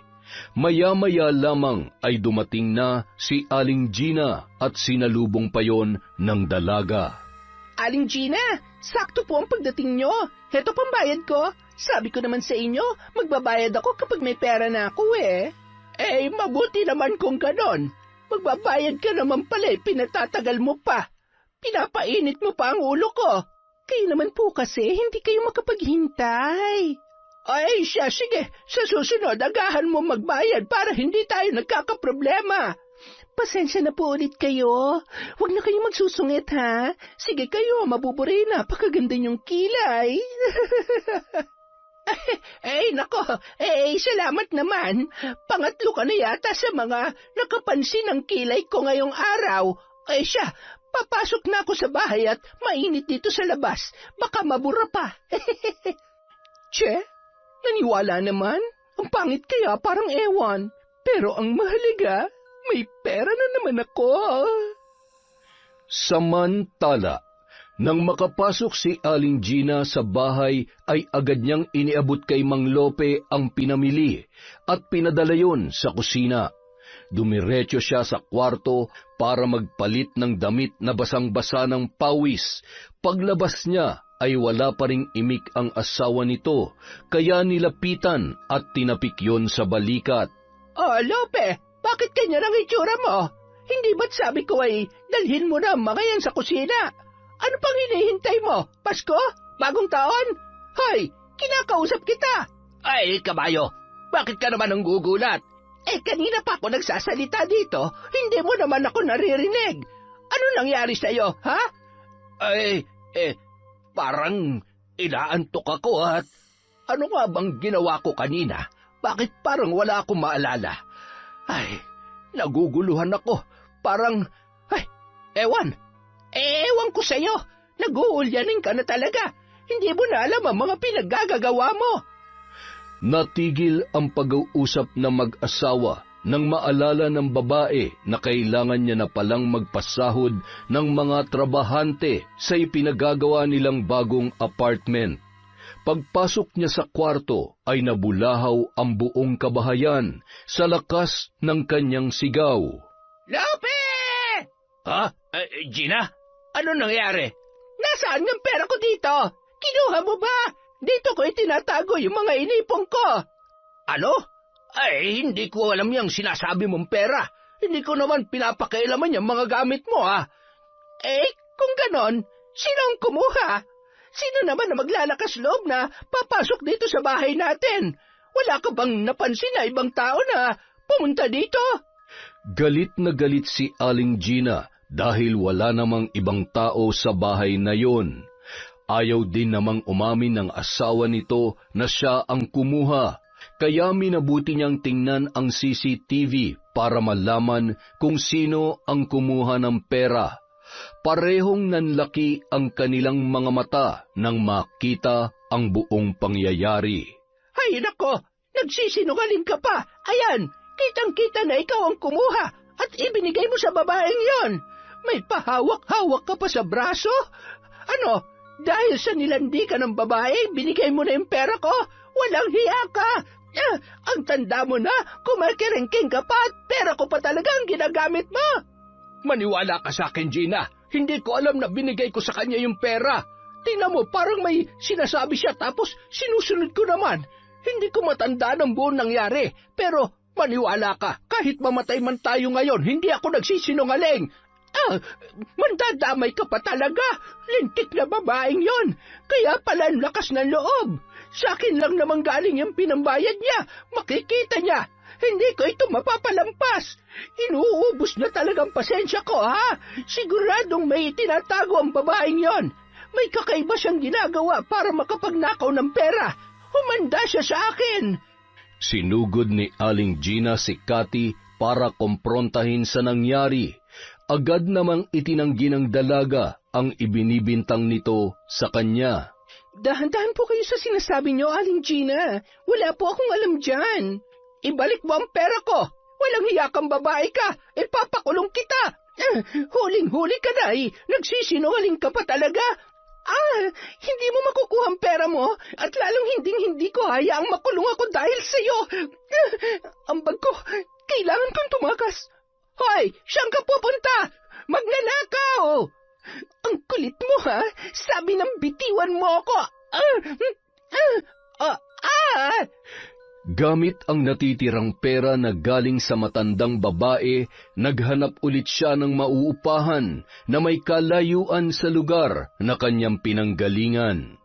Maya-maya lamang ay dumating na si Aling Gina at sinalubong pa yon ng dalaga. Aling Gina, sakto po ang pagdating nyo. Heto pambayad ko. Sabi ko naman sa inyo, magbabayad ako kapag may pera na ako mabuti naman kung ganon. Magbabayad ka naman pala pinatatagal mo pa. Pinapainit mo pa ang ulo ko. Kayo naman po kasi, hindi kayo makapaghintay. Ay, sige. Sa susunod, agahan mo magbayad para hindi tayo nagkakaproblema. Pasensya na po ulit kayo. Huwag na kayo magsusungit, ha? Sige kayo, mabuburi na. Napakaganda niyong kilay. Nako. Salamat naman. Pangatlo ka na yata sa mga nakapansin ng kilay ko ngayong araw. Papasok na ako sa bahay at mainit dito sa labas. Baka mabura pa. Che, naniwala naman. Ang pangit kaya parang ewan. Pero ang mahalaga, may pera na naman ako. Samantala, nang makapasok si Aling Gina sa bahay ay agad niyang iniabot kay Mang Lope ang pinamili at pinadala yon sa kusina. Dumiretso siya sa kwarto para magpalit ng damit na basang-basa ng pawis. Paglabas niya ay wala pa ring imik ang asawa nito, kaya nilapitan at tinapik yon sa balikat. Oh, Lope, bakit ganyan ang itsura mo? Hindi ba't sabi ko ay dalhin mo na ang mga yan sa kusina? Ano pang hinihintay mo? Pasko? Bagong taon? Hoy, kinakausap kita! Ay, kabayo, bakit ka naman nanggugulat? Kanina pa ako nagsasalita dito, hindi mo naman ako naririnig. Ano nangyari sa'yo, ha? Parang inaantok ako at ano nga bang ginawa ko kanina? Bakit parang wala akong maalala? Ay, naguguluhan ako. Parang, ewan. Ewan ko sa'yo. Nag-uulyanin ka na talaga. Hindi mo na alam ang mga pinaggagawa mo. Natigil ang pag-uusap ng mag-asawa nang maalala ng babae na kailangan niya na palang magpasahod ng mga trabahante sa ipinagagawa nilang bagong apartment. Pagpasok niya sa kwarto ay nabulahaw ang buong kabahayan sa lakas ng kanyang sigaw. Lope! Ha? Gina? Ano nangyari? Nasaan ang pera ko dito? Kinuha mo ba? Dito ko itinatago yung mga inipong ko. Ano? Hindi ko alam yung sinasabi mong pera. Hindi ko naman pinapakailaman yung mga gamit mo, ha? Kung ganon, sino ang kumuha? Sino naman na maglalakas loob na papasok dito sa bahay natin? Wala ka bang napansin na ibang tao na pumunta dito? Galit na galit si Aling Gina dahil wala namang ibang tao sa bahay na yon. Ayaw din namang umamin ng asawa nito na siya ang kumuha, kaya minabuti niyang tingnan ang CCTV para malaman kung sino ang kumuha ng pera. Parehong nanlaki ang kanilang mga mata nang makita ang buong pangyayari. Hay nako, nagsisinungaling ka pa. Ayan, kitang-kita na ikaw ang kumuha at ibinigay mo sa babaeng yon. May pahawak-hawak ka pa sa braso? Ano, dahil sa nilandi ka ng babae, binigay mo na yung pera ko? Walang hiya ka! Ang tanda mo na, kumakiringking ka pa at pera ko pa talaga ang ginagamit mo! Maniwala ka sa akin, Gina. Hindi ko alam na binigay ko sa kanya yung pera. Tingnan mo, parang may sinasabi siya tapos sinusunod ko naman. Hindi ko matanda ng buong nangyari. Pero maniwala ka, kahit mamatay man tayo ngayon, hindi ako nagsisinungaling. Mandadamay ka pa talaga. Lintik na babaeng yon. Kaya pala ang lakas ng loob. Sa akin lang naman galing yung pinambayad niya. Makikita niya. Hindi ko ito mapapalampas. Inuubos na talagang pasensya ko, ha? Siguradong may itinatago ang babaeng yon. May kakaiba siyang ginagawa para makapagnakaw ng pera. Humanda siya sa akin. Sinugod ni Aling Gina si Cathy para komprontahin sa nangyari. Agad namang itinanggi ng dalaga ang ibinibintang nito sa kanya. Dahan-dahan po kayo sa sinasabi niyo, Aling Gina. Wala po akong alam dyan. Ibalik mo ang pera ko. Walang hiya kang babae ka. Ipapakulong kita. Huling-huli ka na eh. Nagsisinungaling ka pa talaga. Hindi mo makukuha ang pera mo at lalong hindi ko hayaang makulong ako dahil sa'yo. Ang bag ko, kailangan kong tumakas. Hoy, saan ka pupunta? Magnanakaw! Ang kulit mo, ha? Sabi ng bitiwan mo ako. Gamit ang natitirang pera na galing sa matandang babae, naghanap ulit siya ng mauupahan na may kalayuan sa lugar na kanyang pinanggalingan.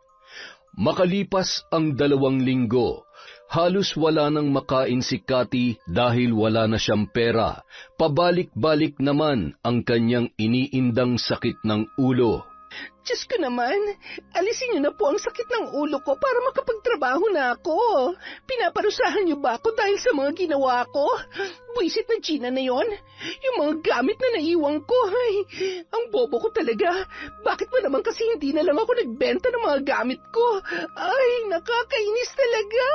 Makalipas ang 2 linggo, halos wala nang makain si Cathy dahil wala na siyang pera. Pabalik-balik naman ang kanyang iniindang sakit ng ulo. Diyos ko naman, alisin niyo na po ang sakit ng ulo ko para makapagtrabaho na ako. Pinaparusahan niyo ba ako dahil sa mga ginawa ko? Buisit na Gina na yon. Yung mga gamit na naiwan ko, ay, ang bobo ko talaga. Bakit ba naman kasi hindi na lang ako nagbenta ng mga gamit ko? Ay, nakakainis talaga.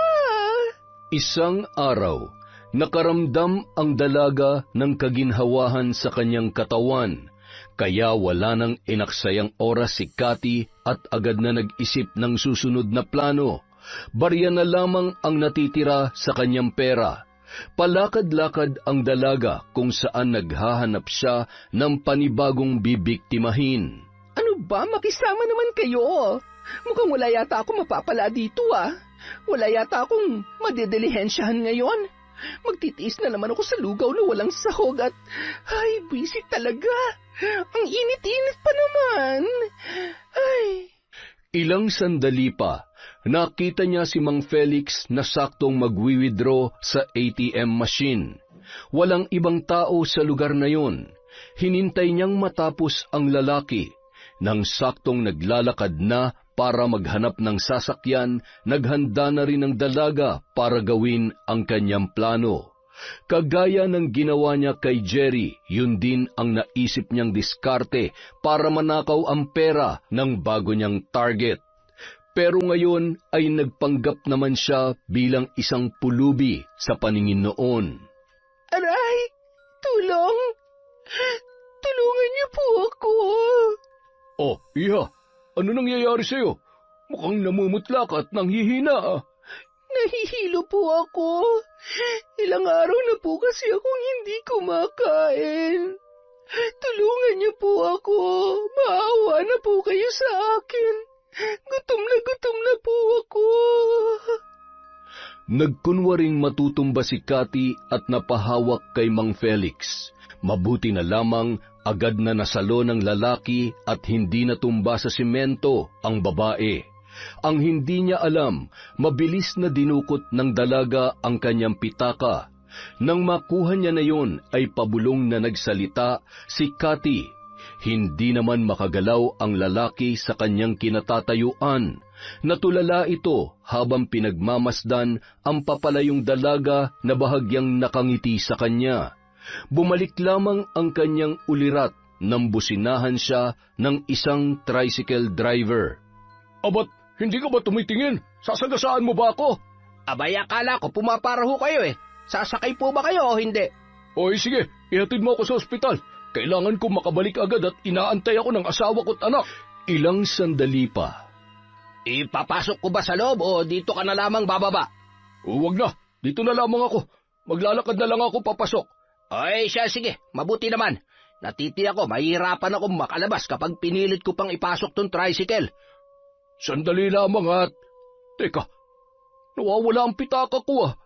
Isang araw, nakaramdam ang dalaga ng kaginhawahan sa kanyang katawan. Kaya wala nang inaksayang oras si Cathy at agad na nag-isip ng susunod na plano. Barya na lamang ang natitira sa kanyang pera. Palakad-lakad ang dalaga kung saan naghahanap siya ng panibagong bibiktimahin. Ano ba? Makisama naman kayo. Mukhang wala yata ako mapapala dito, ah. Wala yata akong madidilihensyahan ngayon. Magtitiis na naman ako sa lugaw na walang sahog at... Ay, busy talaga. Ang init-init pa naman. Ay... Ilang sandali pa, nakita niya si Mang Felix na saktong magwi-withdraw sa ATM machine. Walang ibang tao sa lugar na yun. Hinintay niyang matapos ang lalaki. Nang saktong naglalakad na para maghanap ng sasakyan, naghanda na rin ang dalaga para gawin ang kanyang plano. Kagaya ng ginawa niya kay Jerry, yun din ang naisip niyang diskarte para manakaw ang pera ng bago niyang target. Pero ngayon ay nagpanggap naman siya bilang isang pulubi sa paningin noon. Aray! Tulong! Tulungan niyo po ako! Oh, iha, ano nangyayari sa'yo? Mukhang namumutla ka at nanghihina. Nahihilo po ako. Ilang araw na po kasi akong hindi kumakain. Tulungan niyo po ako. Maawa na po kayo sa akin. Gutom na po ako. Nagkunwaring matutumba si Cathy at napahawak kay Mang Felix. Mabuti na lamang agad na nasalo ng lalaki at hindi natumba sa simento ang babae. Ang hindi niya alam, mabilis na dinukot ng dalaga ang kanyang pitaka. Nang makuha niya na yun, ay pabulong na nagsalita si Cathy. Hindi naman makagalaw ang lalaki sa kanyang kinatatayuan. Natulala ito habang pinagmamasdan ang papalayong dalaga na bahagyang nakangiti sa kanya. Bumalik lamang ang kanyang ulirat nang businahan siya ng isang tricycle driver. Abat, hindi ka ba tumitingin? Sasagasaan mo ba ako? Abay, akala ko pumaparaho kayo eh. Sasakay po ba kayo o hindi? Oy, sige, ihatid mo ako sa ospital. Kailangan ko makabalik agad at inaantay ako ng asawa ko't anak. Ilang sandali pa. Ipapasok ko ba sa loob o dito ka na lamang bababa? Huwag na, dito na lamang ako. Maglalakad na lang ako papasok. Ay, siya, sige, mabuti naman. Natiti ako, mahihirapan akong makalabas kapag pinilit ko pang ipasok tong tricycle. Sandali lamang at... Teka, nawawala ang pitaka ko .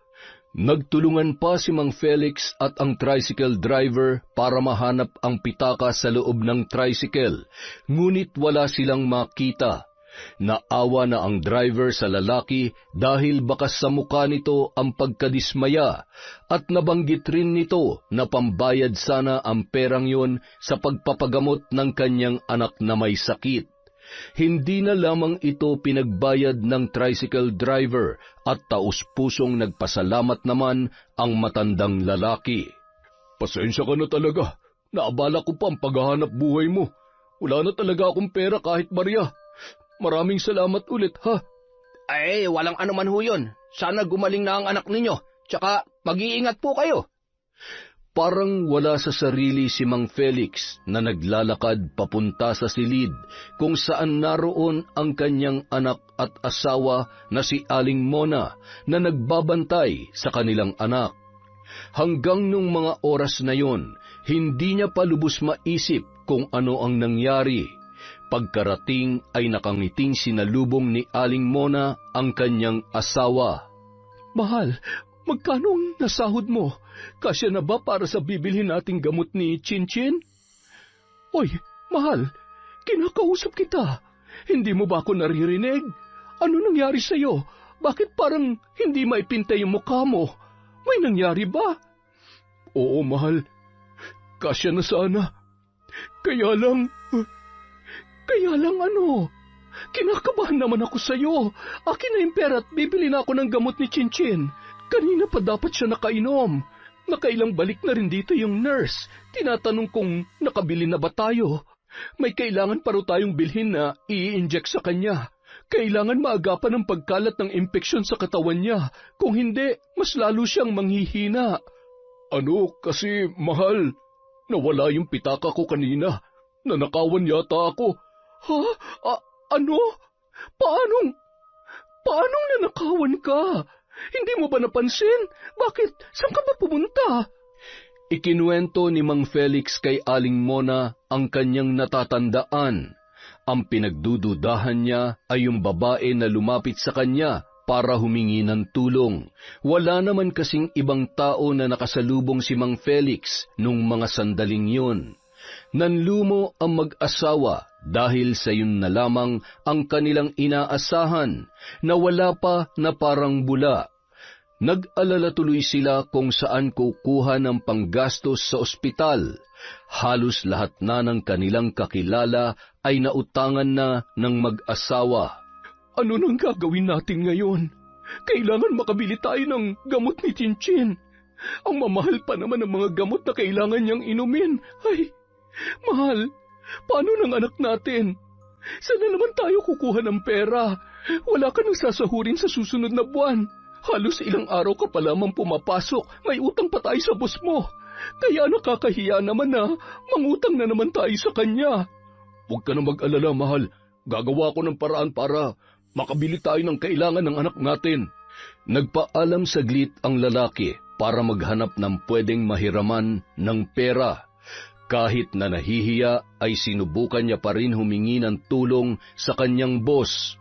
Nagtulungan pa si Mang Felix at ang tricycle driver para mahanap ang pitaka sa loob ng tricycle, ngunit wala silang makita. Naawa na ang driver sa lalaki dahil bakas sa mukha nito ang pagkadismaya at nabanggit rin nito na pambayad sana ang perang yun sa pagpapagamot ng kanyang anak na may sakit. Hindi na lamang ito pinagbayad ng tricycle driver at taus-pusong nagpasalamat naman ang matandang lalaki. Pasensya ka na talaga. Naabala ko pa ang paghahanap buhay mo. Wala na talaga akong pera kahit barya. Maraming salamat ulit, ha? Ay, walang anuman ho yun. Sana gumaling na ang anak ninyo. Tsaka mag-iingat po kayo. Parang wala sa sarili si Mang Felix na naglalakad papunta sa silid kung saan naroon ang kanyang anak at asawa na si Aling Mona na nagbabantay sa kanilang anak. Hanggang nung mga oras na yon, hindi niya pa lubos maisip kung ano ang nangyari. Pagkarating ay nakangiting sinalubong ni Aling Mona ang kanyang asawa. Mahal, magkano ang nasahod mo? Kasya na ba para sa bibilhin nating gamot ni Chinchin? Oy, mahal, kinakausap kita. Hindi mo ba ako naririnig? Ano nangyari sa'yo? Bakit parang hindi maipinta yung mukha mo? May nangyari ba? Oo, mahal. Kasya na sana. Kaya lang ano? Kinakabahan naman ako sa'yo. Akin na yung pera at bibili na ako ng gamot ni Chinchin. Kanina pa dapat siya nakainom. Nakailang balik na rin dito yung nurse. Tinatanong kung nakabili na ba tayo. May kailangan pa raw tayong bilhin na i-inject sa kanya. Kailangan maagapan ang pagkalat ng impeksyon sa katawan niya. Kung hindi, mas lalo siyang manghihina. Ano kasi, mahal? Nawala yung pitaka ko kanina. Nanakawan yata ako. Ha? Ano? Paanong nanakawan ka? Hindi mo ba napansin? Bakit? Saan ka ba pumunta? Ikinuwento ni Mang Felix kay Aling Mona ang kanyang natatandaan. Ang pinagdududahan niya ay yung babae na lumapit sa kanya para humingi ng tulong. Wala naman kasing ibang tao na nakasalubong si Mang Felix nung mga sandaling yun. Nanlumo ang mag-asawa dahil sa yun na lamang ang kanilang inaasahan na wala pa na parang bula. Nag-alala tuloy sila kung saan kukuha ng panggastos sa ospital. Halos lahat na ng kanilang kakilala ay nautangan na ng mag-asawa. Ano nang gagawin natin ngayon? Kailangan makabili tayo ng gamot ni Chinchin. Ang mamahal pa naman ng mga gamot na kailangan niyang inumin. Ay, mahal, paano ng anak natin? Saan na naman tayo kukuha ng pera? Wala ka nang sasahurin sa susunod na buwan. Halos ilang araw ka pa lamang pumapasok, may utang pa tayo sa boss mo. Kaya nakakahiya naman na mangutang na naman tayo sa kanya. Huwag ka na mag-alala, mahal. Gagawa ko ng paraan para makabili tayo ng kailangan ng anak natin. Nagpaalam saglit ang lalaki para maghanap ng pwedeng mahiraman ng pera. Kahit na nahihiya ay sinubukan niya pa rin humingi ng tulong sa kanyang boss.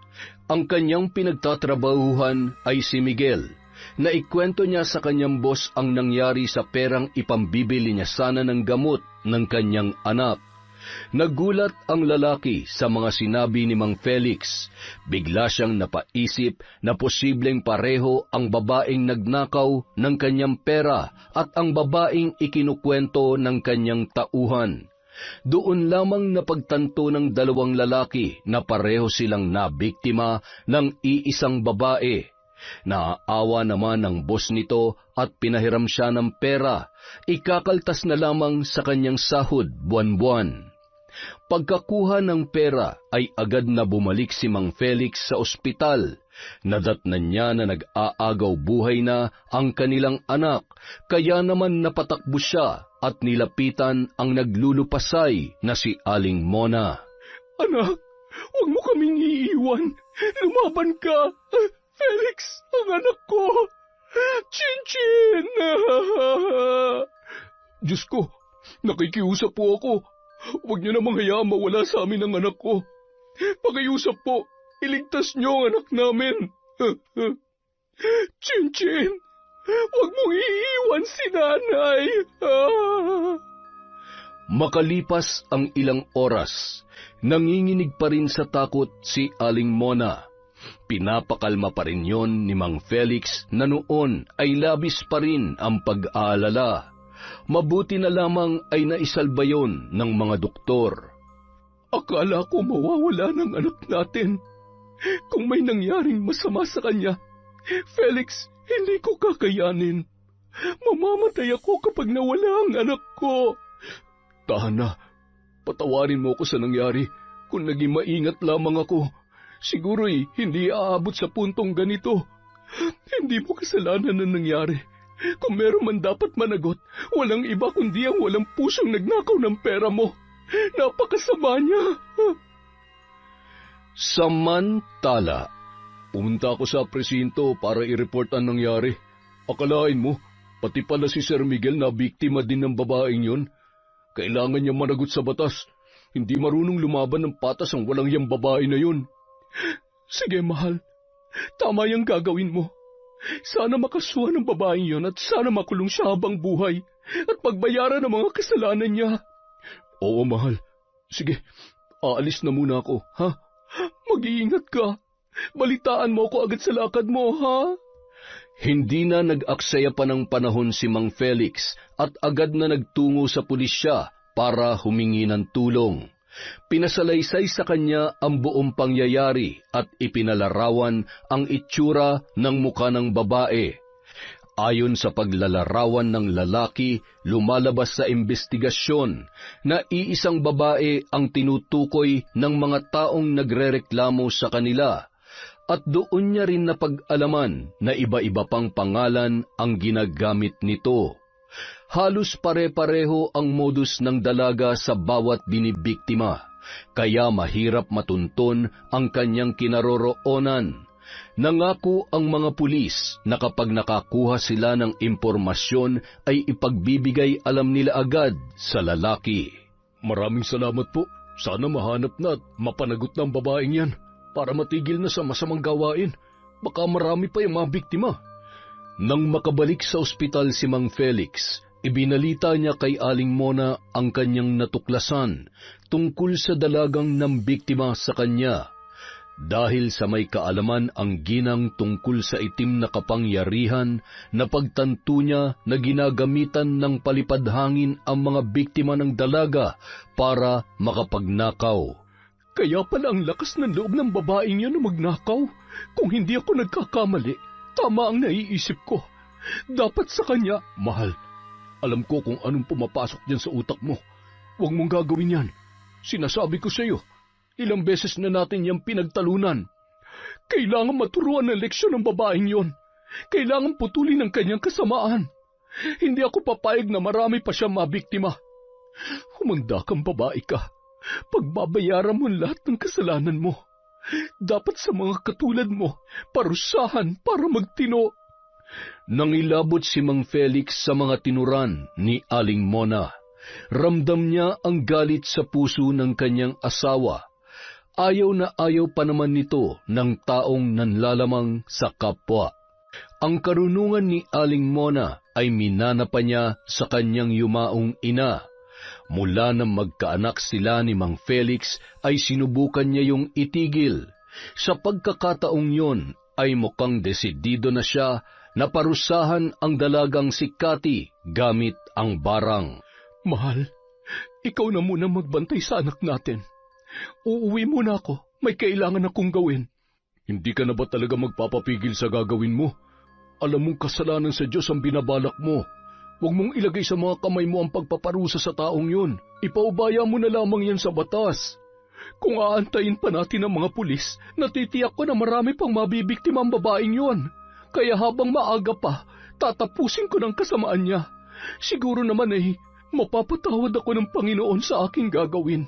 Ang kanyang pinagtatrabahuhan ay si Miguel. Naikwento niya sa kanyang boss ang nangyari sa perang ipambibili niya sana ng gamot ng kanyang anak. Nagulat ang lalaki sa mga sinabi ni Mang Felix. Bigla siyang napaisip na posibleng pareho ang babaeng nagnakaw ng kanyang pera at ang babaeng ikinukwento ng kanyang tauhan. Doon lamang napagtanto ng dalawang lalaki na pareho silang nabiktima ng iisang babae. Naaawa naman ang boss nito at pinahiram siya ng pera. Ikakaltas na lamang sa kanyang sahod buwan-buwan. Pagkakuha ng pera ay agad na bumalik si Mang Felix sa ospital. Nadatnan niya na nag-aagaw buhay na ang kanilang anak, kaya naman napatakbo siya at nilapitan ang naglulupasay na si Aling Mona. Anak, huwag mo kaming iiwan. Lumaban ka. Felix, ang anak ko. Chinchin! Diyos ko, nakikiusap po ako. Huwag niyo namang hayaan mawala sa amin ang anak ko. Pakiusap po, iligtas niyo ang anak namin. Chinchin, huwag mong iiwan si nanay. Makalipas ang ilang oras, nanginginig pa rin sa takot si Aling Mona. Pinapakalma pa rin yon ni Mang Felix na noon ay labis pa rin ang pag-aalala. Mabuti na lamang ay naisalba yon ng mga doktor. Akala ko mawawala ng anak natin. Kung may nangyaring masama sa kanya, Felix, hindi ko kakayanin. Mamamatay ako kapag nawala ang anak ko. Tahan na, patawarin mo ako sa nangyari. Kung naging maingat lamang ako, siguro'y hindi aabot sa puntong ganito. Hindi mo kasalanan na nangyari. Kung meron man dapat managot, walang iba kundi ang walang pusong nagnakaw ng pera mo. Napakasama niya. Samantala, pumunta ako sa presinto para i-report ang nangyari. Akalain mo, pati pala si Sir Miguel na biktima din ng babaeng yon. Kailangan niya managot sa batas. Hindi marunong lumaban ng patas ang walang yang babae na yun. Sige, mahal. Tama yung gagawin mo. Sana makasuhan ng babaeng yon at sana makulong siya habang buhay at pagbayaran ng mga kasalanan niya. Oo, mahal. Sige, aalis na muna ako, ha? Mag-iingat ka. Balitaan mo ako agad sa lakad mo, ha? Hindi na nag-aksaya pa ng panahon si Mang Felix at agad na nagtungo sa pulisya para humingi ng tulong. Pinasalaysay sa kanya ang buong pangyayari at ipinalarawan ang itsura ng mukha ng babae. Ayon sa paglalarawan ng lalaki, lumalabas sa investigasyon na iisang babae ang tinutukoy ng mga taong nagrereklamo sa kanila at doon niya rin napag-alaman na iba-iba pang pangalan ang ginagamit nito. Halos pare-pareho ang modus ng dalaga sa bawat binibiktima, kaya mahirap matunton ang kanyang kinaroroonan. Nangako ang mga pulis na kapag nakakuha sila ng impormasyon ay ipagbibigay alam nila agad sa lalaki. Maraming salamat po. Sana mahanap na at mapanagot ng babaeng yan para matigil na sa masamang gawain. Baka marami pa yung mga biktima. Nang makabalik sa ospital si Mang Felix, ibinalita niya kay Aling Mona ang kanyang natuklasan tungkol sa dalagang nambiktima sa kanya. Dahil sa may kaalaman ang ginang tungkol sa itim na kapangyarihan, napagtanto niya na ginagamitan ng palipadhangin ang mga biktima ng dalaga para makapagnakaw. Kaya pala ang lakas ng loob ng babaeng yun na magnakaw. Kung hindi ako nagkakamali, tama ang naiisip ko. Dapat sa kanya, mahal. Alam ko kung anong pumapasok dyan sa utak mo. Huwag mong gagawin yan. Sinasabi ko sa iyo, ilang beses na natin yung pinagtalunan. Kailangan maturuan ng leksyon ng babaeng yon. Kailangan putulin ang kanyang kasamaan. Hindi ako papayag na marami pa siyang mabiktima. Humanda kang babae ka. Pagbabayaran mo lahat ng kasalanan mo. Dapat sa mga katulad mo, parusahan para magtino. Nangilabot si Mang Felix sa mga tinuran ni Aling Mona. Ramdam niya ang galit sa puso ng kanyang asawa. Ayaw na ayaw pa naman nito ng taong nanlalamang sa kapwa. Ang karunungan ni Aling Mona ay minana pa niya sa kanyang yumaong ina. Mula nang magkaanak sila ni Mang Felix ay sinubukan niya yung itigil. Sa pagkakataong yon ay mukhang desidido na siya na parusahan ang dalagang si Cathy gamit ang barang. Mahal, ikaw na muna magbantay sa anak natin. Uuwi muna ako, may kailangan akong gawin. Hindi ka na ba talaga magpapapigil sa gagawin mo? Alam mong kasalanan sa Diyos ang binabalak mo. Huwag mong ilagay sa mga kamay mo ang pagpaparusa sa taong yun. Ipaubaya mo na lamang yan sa batas. Kung aantayin pa natin ang mga pulis, natitiyak ko na marami pang mabibiktima ang babaeng yon. Kaya habang maaga pa, tatapusin ko ng kasamaan niya. Siguro naman mapapatawad ako ng Panginoon sa aking gagawin.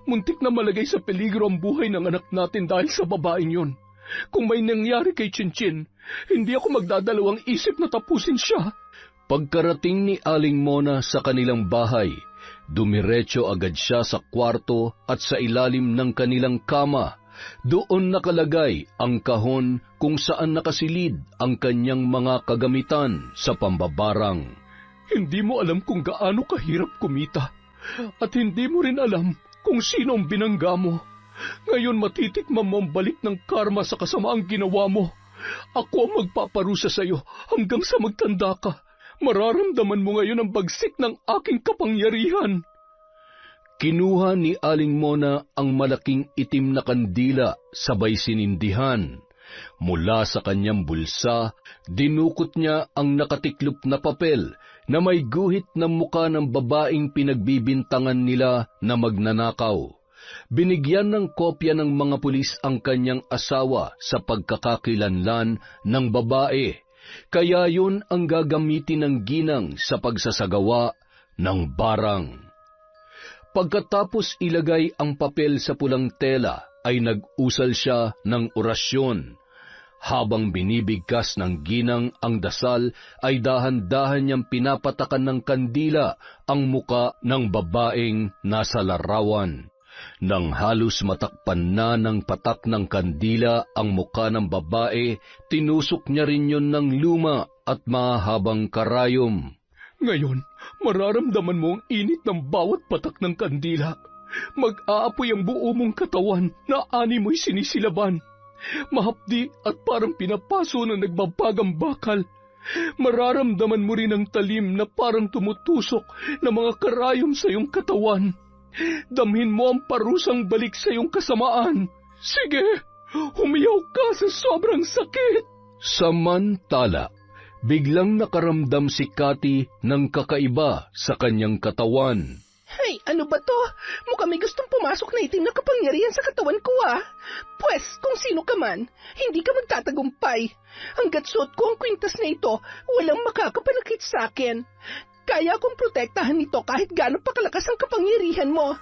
Muntik na malagay sa peligro ang buhay ng anak natin dahil sa babaeng yon. Kung may nangyari kay Chinchin, hindi ako magdadalawang isip na tapusin siya. Pagkarating ni Aling Mona sa kanilang bahay, dumiretso agad siya sa kwarto at sa ilalim ng kanilang kama. Doon nakalagay ang kahon kung saan nakasilid ang kanyang mga kagamitan sa pambabarang. Hindi mo alam kung gaano kahirap kumita at hindi mo rin alam kung sino ang binangga mo. Ngayon matitikman mo ang balik ng karma sa kasamaang ginawa mo. Ako ang magpaparusa sa iyo hanggang sa magtanda ka. Mararamdaman mo ngayon ang bagsik ng aking kapangyarihan. Kinuha ni Aling Mona ang malaking itim na kandila sabay sinindihan. Mula sa kanyang bulsa, dinukot niya ang nakatiklop na papel na may guhit ng muka ng babaeng pinagbibintangan nila na magnanakaw. Binigyan ng kopya ng mga pulis ang kanyang asawa sa pagkakakilanlan ng babae. Kaya yun ang gagamitin ng ginang sa pagsasagawa ng barang. Pagkatapos ilagay ang papel sa pulang tela, ay nag-usal siya ng orasyon. Habang binibigkas ng ginang ang dasal, ay dahan-dahan niyang pinapatakan ng kandila ang muka ng babaeng nasa larawan. Nang halos matakpan na ng patak ng kandila ang muka ng babae, tinusok niya rin yun ng luma at mahabang karayom. Ngayon, mararamdaman mo ang init ng bawat patak ng kandila. Mag-aapoy ang buo mong katawan na ani mo'y sinisilaban. Mahapdi at parang pinapaso na nagbabagang bakal. Mararamdaman mo rin ang talim na parang tumutusok na mga karayom sa iyong katawan. Damhin mo ang parusang balik sa iyong kasamaan. Sige, humiyaw ka sa sobrang sakit. Samantala, biglang nakaramdam si Cathy ng kakaiba sa kanyang katawan. Ay, ano ba to? Mukhang may gustong pumasok na itim na kapangyarihan sa katawan ko Pwes, kung sino ka man, hindi ka magtatagumpay. Hanggat suot ko ang kwintas na ito, walang makakapanakit sa akin. Kaya akong protektahan nito kahit gaano pa kalakas ang kapangyarihan mo.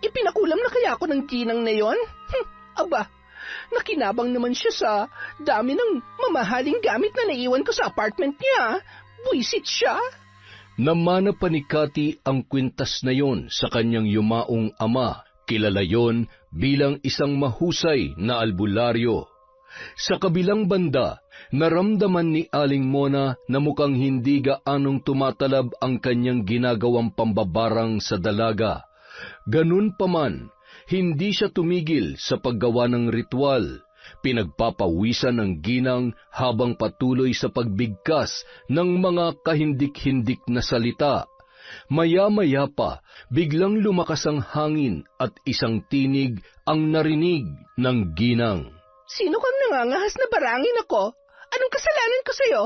Ipinakulam na kaya ako ng ginang na yon? Aba, nakinabang naman siya sa dami ng mamahaling gamit na naiwan ko sa apartment niya. Buisit siya. Namana pa ni Cathy ang kwintas na yon sa kanyang yumaong ama. Kilala yon bilang isang mahusay na albularyo. Sa kabilang banda, naramdaman ni Aling Mona na mukhang hindi gaanong tumatalab ang kanyang ginagawang pambabarang sa dalaga. Ganun pa man, hindi siya tumigil sa paggawa ng ritual. Pinagpapawisan ng ginang habang patuloy sa pagbigkas ng mga kahindik-hindik na salita. Maya-maya pa, biglang lumakas ang hangin at isang tinig ang narinig ng ginang. Sino kang nangangahas na barangin ako? Anong kasalanan ko sa'yo?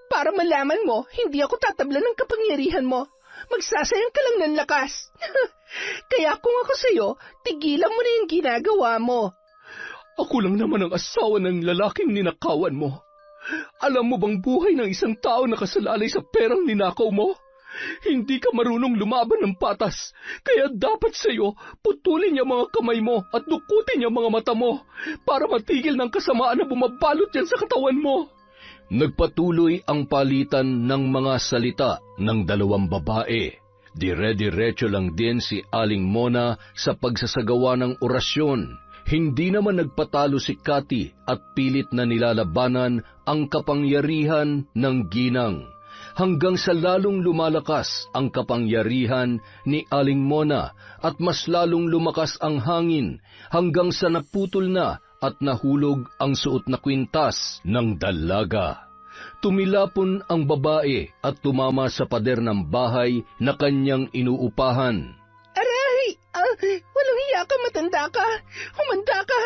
Para malaman mo, hindi ako tatablan ng kapangyarihan mo. Magsasayang ka lang ng lakas. Kaya kung ako sa'yo, tigilan mo na yung ginagawa mo. Ako lang naman ang asawa ng lalaking ninakawan mo. Alam mo bang buhay ng isang tao nakasalalay sa perang ninakaw mo? Hindi ka marunong lumaban ng patas, kaya dapat sa'yo putulin yung mga kamay mo at dukutin yung mga mata mo para matigil ng kasamaan na bumabalot yan sa katawan mo. Nagpatuloy ang palitan ng mga salita ng dalawang babae. Dire-diretso lang din si Aling Mona sa pagsasagawa ng orasyon. Hindi naman nagpatalo si Cathy at pilit na nilalabanan ang kapangyarihan ng ginang. Hanggang sa lalong lumalakas ang kapangyarihan ni Aling Mona at mas lalong lumakas ang hangin hanggang sa naputol na at nahulog ang suot na kwintas ng dalaga. Tumilapon ang babae at tumama sa pader ng bahay na kanyang inuupahan. Aray! Walang hiya ka, matanda ka. Humanda ka.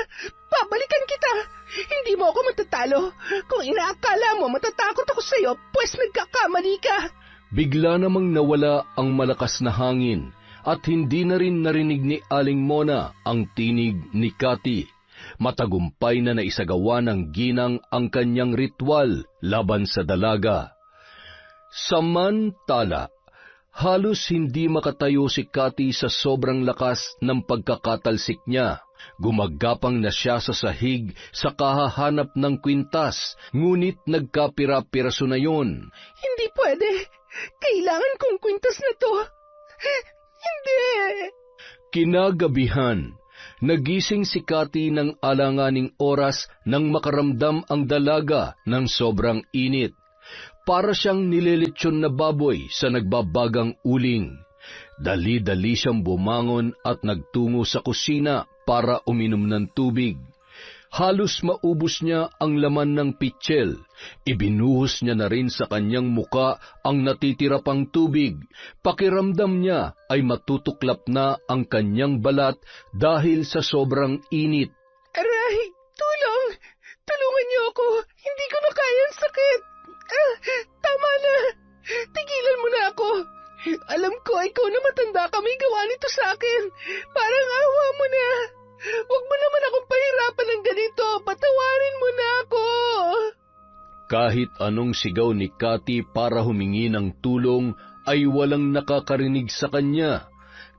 Babalikan kita. Hindi mo ako matatalo. Kung inaakala mo matatakot ako sa'yo, pues nagkakamali ka. Bigla namang nawala ang malakas na hangin at hindi na rin narinig ni Aling Mona ang tinig ni Cathy. Matagumpay na naisagawa ng ginang ang kanyang ritual laban sa dalaga. Samantala, halos hindi makatayo si Cathy sa sobrang lakas ng pagkakatalsik niya. Gumagapang na siya sa sahig sa kahahanap ng kwintas, ngunit nagkapira-piraso na yon. Hindi pwede. Kailangan kong kwintas na to. Hindi. Kinagabihan, nagising si Cathy ng alanganing oras nang makaramdam ang dalaga ng sobrang init. Para siyang nililitsyon na baboy sa nagbabagang uling. Dali-dali siyang bumangon at nagtungo sa kusina para uminom ng tubig. Halos maubos niya ang laman ng pitsil. Ibinuhos niya na rin sa kanyang muka ang natitira pang tubig. Pakiramdam niya ay matutuklap na ang kanyang balat dahil sa sobrang init. Aray! Tulong! Tulungan niyo ako! Hindi ko na kaya ang sakit! Tama na! Tigilan mo na ako! Alam ko, ikaw na matanda ka, may gawa nito sa akin. Parang awa mo na. Huwag mo naman akong pahirapan ng ganito. Patawarin mo na ako. Kahit anong sigaw ni Cathy para humingi ng tulong ay walang nakakarinig sa kanya.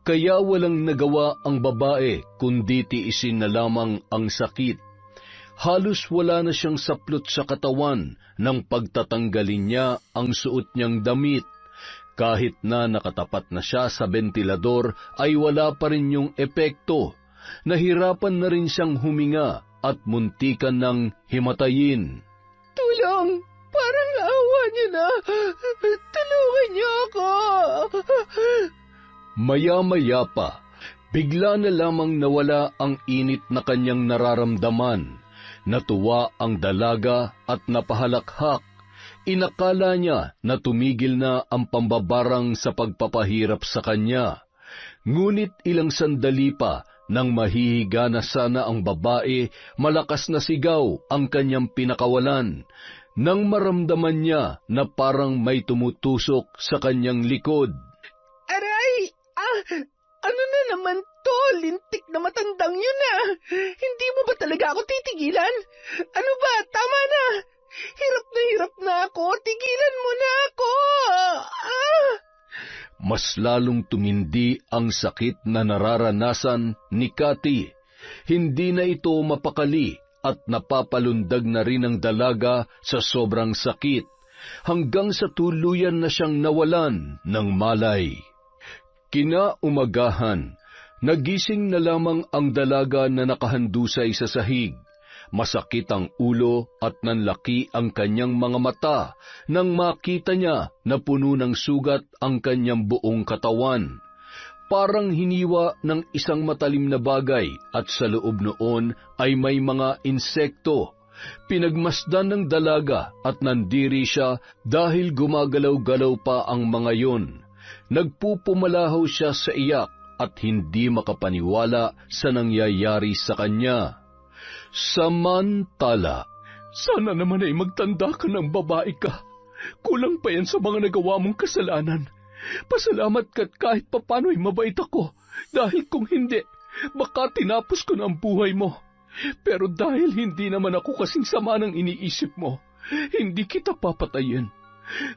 Kaya walang nagawa ang babae kundi tiisin na lamang ang sakit. Halos wala na siyang saplot sa katawan nang pagtatanggalin niya ang suot niyang damit. Kahit na nakatapat na siya sa bentilador ay wala pa rin yung epekto. Nahirapan na rin siyang huminga at muntikan ng himatayin. Tulong! Parang awa niyo na! Tulungan niyo ako! Maya-maya pa, bigla na lamang nawala ang init na kanyang nararamdaman. Natuwa ang dalaga at napahalakhak. Inakala niya na tumigil na ang pambabarang sa pagpapahirap sa kanya. Ngunit ilang sandali pa, nang mahihiga na sana ang babae, malakas na sigaw ang kanyang pinakawalan. Nang maramdaman niya na parang may tumutusok sa kanyang likod. Aray! Ano na naman to? Lintik na matandang yun na! Hindi mo ba talaga ako titigilan? Ano ba? Tama na! Hirap na ako! Tigilan mo na ako! Mas lalong tumindi ang sakit na nararanasan ni Cathy. Hindi na ito mapakali at napapalundag na rin ang dalaga sa sobrang sakit, hanggang sa tuluyan na siyang nawalan ng malay. Kinaumagahan, nagising na lamang ang dalaga na nakahandusay sa sahig. Masakit ang ulo at nanlaki ang kanyang mga mata nang makita niya na puno ng sugat ang kanyang buong katawan. Parang hiniwa ng isang matalim na bagay at sa loob noon ay may mga insekto. Pinagmasdan ng dalaga at nandiri siya dahil gumagalaw-galaw pa ang mga yon. Nagpupumalahaw siya sa iyak at hindi makapaniwala sa nangyayari sa kanya. Samantala, sana naman ay magtanda ka ng babae ka. Kulang pa yan sa mga nagawa mong kasalanan. Pasalamat ka't kahit papano ay mabait ako, dahil kung hindi, baka tinapos ko na ang buhay mo. Pero dahil hindi naman ako kasing sama ng iniisip mo, hindi kita papatayin.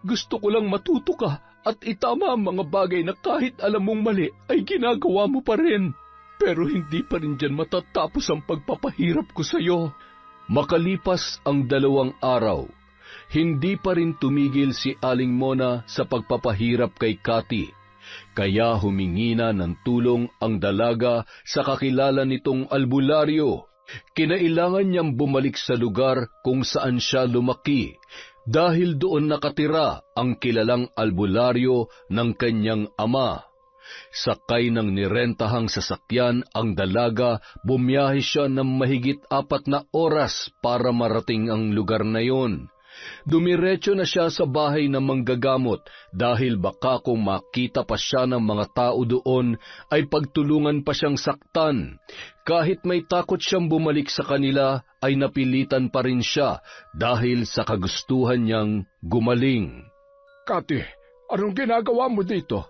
Gusto ko lang matuto ka at itama ang mga bagay na kahit alam mong mali ay ginagawa mo pa rin. Pero hindi pa rin dyan matatapos ang pagpapahirap ko sa iyo. Makalipas ang 2 araw, hindi pa rin tumigil si Aling Mona sa pagpapahirap kay Cathy. Kaya humingi na ng tulong ang dalaga sa kakilala nitong albularyo. Kinailangan niyang bumalik sa lugar kung saan siya lumaki, dahil doon nakatira ang kilalang albularyo ng kanyang ama. Sakay ng nirentahang sasakyan ang dalaga, bumiyahe siya ng mahigit 4 na oras para marating ang lugar na yon. Dumiretso na siya sa bahay ng manggagamot dahil baka kung makita pa siya ng mga tao doon ay pagtulungan pa siyang saktan. Kahit may takot siyang bumalik sa kanila ay napilitan pa rin siya dahil sa kagustuhan niyang gumaling. Cathy, anong ginagawa mo dito?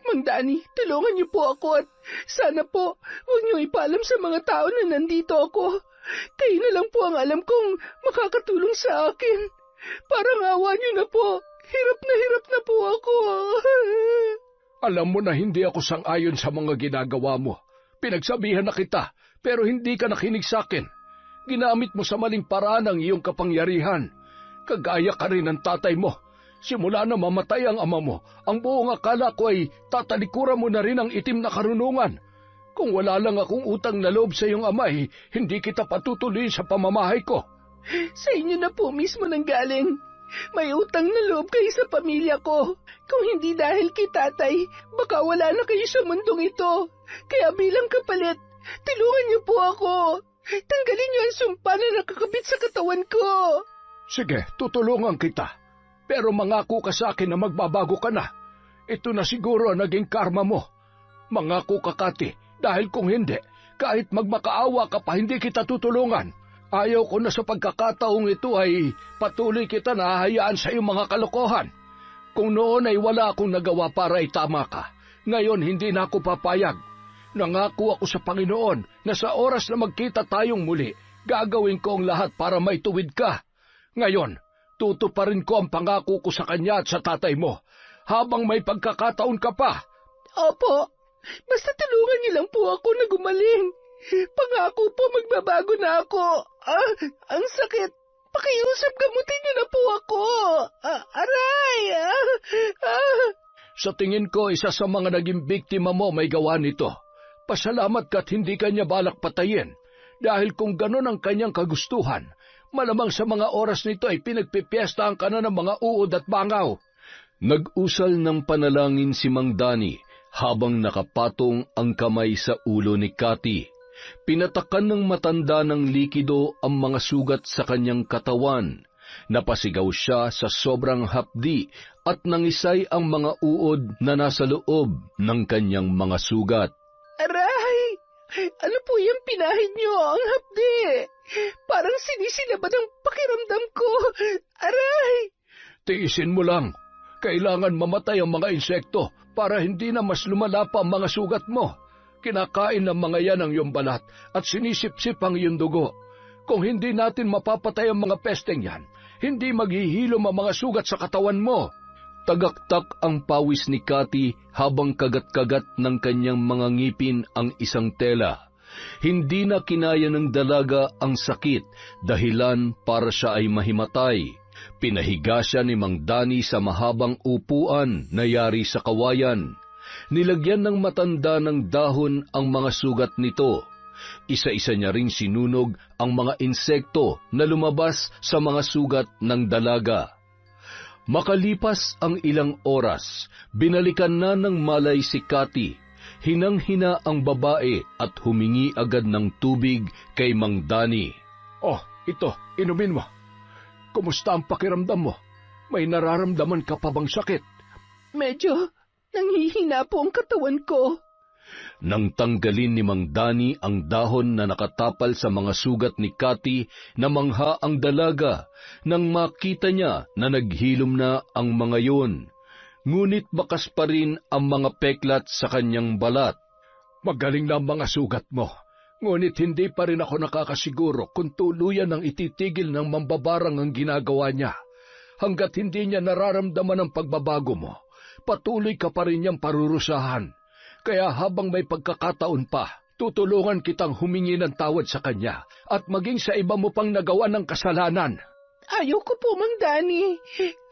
Mang Danny, tulungan niyo po ako at sana po huwag niyo ipaalam sa mga tao na nandito ako. Kayo na lang po ang alam kong makakatulong sa akin. Parang awa niyo na po. Hirap na po ako. Alam mo na hindi ako sang-ayon sa mga ginagawa mo. Pinagsabihan na kita, pero hindi ka nakinig sa akin. Ginamit mo sa maling paraan ang iyong kapangyarihan. Kagaya ka rin ng tatay mo. Simula na mamatay ang ama mo, ang buong akala ko ay tatalikuran mo na rin ang itim na karunungan. Kung wala lang akong utang na loob sa iyong ama, hindi kita patutuloy sa pamamahay ko. Sa inyo na po mismo nang galing. May utang na loob kayo sa pamilya ko. Kung hindi dahil kay tatay, baka wala na kayo sa mundong ito. Kaya bilang kapalit, tulungan niyo po ako. Tanggalin niyo ang sumpa na nakakabit sa katawan ko. Sige, tutulungan kita. Pero mangako ka sa akin na magbabago ka na. Ito na siguro ang naging karma mo. Mangako ka, Cathy, dahil kung hindi, kahit magmakaawa ka pa, hindi kita tutulungan. Ayaw ko na sa pagkakataong ito ay patuloy kita na hahayaan sa iyong mga kalokohan. Kung noon ay wala akong nagawa para itama ka, ngayon hindi na ako papayag. Nangako ako sa Panginoon na sa oras na magkita tayong muli, gagawin ko ang lahat para maituwid ka. Ngayon, tutuparin ko ang pangako ko sa kanya at sa tatay mo, habang may pagkakataon ka pa. Opo, basta tulungan niyo lang po ako na gumaling. Pangako po magbabago na ako. Ang sakit. Pakiusap, gamutin niyo na po ako. Aray! Sa tingin ko, isa sa mga naging biktima mo may gawa nito. Pasalamat ka't hindi kanya balak patayin. Dahil kung ganon ang kanyang kagustuhan, malamang sa mga oras nito ay pinagpipiestahan ka na ng mga uod at bangaw. Nag-usal ng panalangin si Mang Danny habang nakapatong ang kamay sa ulo ni Cathy. Pinatakan ng matanda ng likido ang mga sugat sa kanyang katawan. Napasigaw siya sa sobrang hapdi at nangisay ang mga uod na nasa loob ng kanyang mga sugat. Aray! Ano po yung pinahid niyo? Ang hapdi! Parang sinisilabad ang pakiramdam ko. Aray! Tiisin mo lang. Kailangan mamatay ang mga insekto para hindi na mas lumala pa ang mga sugat mo. Kinakain ng mga yan ang iyong balat at sinisip-sip ang iyong dugo. Kung hindi natin mapapatay ang mga pesteng yan, hindi maghihilom ang mga sugat sa katawan mo. Tagaktak ang pawis ni Cathy habang kagat-kagat ng kanyang mga ngipin ang isang tela. Hindi na kinaya ng dalaga ang sakit, dahilan para siya ay mahimatay. Pinahiga siya ni Mang Danny sa mahabang upuan na yari sa kawayan. Nilagyan ng matanda ng dahon ang mga sugat nito. Isa-isa niya ring sinunog ang mga insekto na lumabas sa mga sugat ng dalaga. Makalipas ang ilang oras, binalikan na ng malay si Cathy. Hinang-hina ang babae at humingi agad ng tubig kay Mang Danny. Oh, ito, inumin mo. Kumusta ang pakiramdam mo? May nararamdaman ka pa bang sakit? Medyo nanghihina po ang katawan ko. Nang tanggalin ni Mang Danny ang dahon na nakatapal sa mga sugat ni Cathy, namangha ang dalaga nang makita niya na naghilom na ang mga yon. Ngunit bakas pa rin ang mga peklat sa kanyang balat. Magaling na ang mga sugat mo, ngunit hindi pa rin ako nakakasiguro kung tuluyan ang ititigil ng mambabarang ang ginagawa niya. Hanggat hindi niya nararamdaman ang pagbabago mo, patuloy ka pa rin niyang parurusahan. Kaya habang may pagkakataon pa, tutulungan kitang humingi ng tawad sa kanya at maging sa iba mo pang nagawa ng kasalanan. Ayoko po, Mang Danny.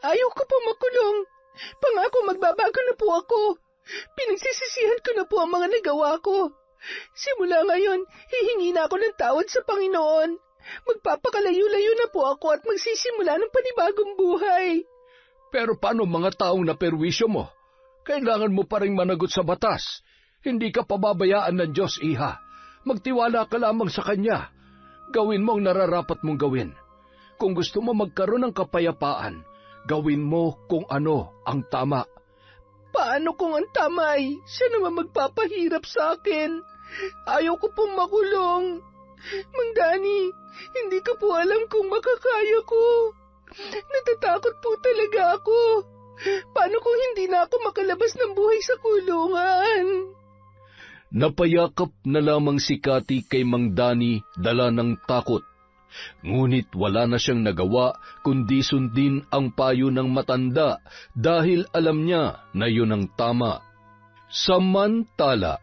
Ayoko po makulong. Pangako magbabago na po ako. Pinagsisisihan ko na po ang mga nagawa ko. Simula ngayon, hihingi na ako ng tawad sa Panginoon. Magpapakalayo-layo na po ako at magsisimula ng panibagong buhay. Pero paano mga taong naperwisyo mo? Kailangan mo pa rin managot sa batas. Hindi ka pababayaan ng Diyos, iha. Magtiwala ka lamang sa Kanya. Gawin mo ang nararapat mong gawin. Kung gusto mo magkaroon ng kapayapaan, gawin mo kung ano ang tama. Paano kung ang tama ay siya naman magpapahirap sa akin? Ayaw ko pong makulong. Mang Danny, hindi ko po alam kung makakaya ko. Natatakot po talaga ako. Paano kung hindi na ako makalabas ng buhay sa kulungan? Napayakap na lamang si Cathy kay Mang Danny dala ng takot. Ngunit wala na siyang nagawa kundi sundin ang payo ng matanda dahil alam niya na yun ang tama. Samantala,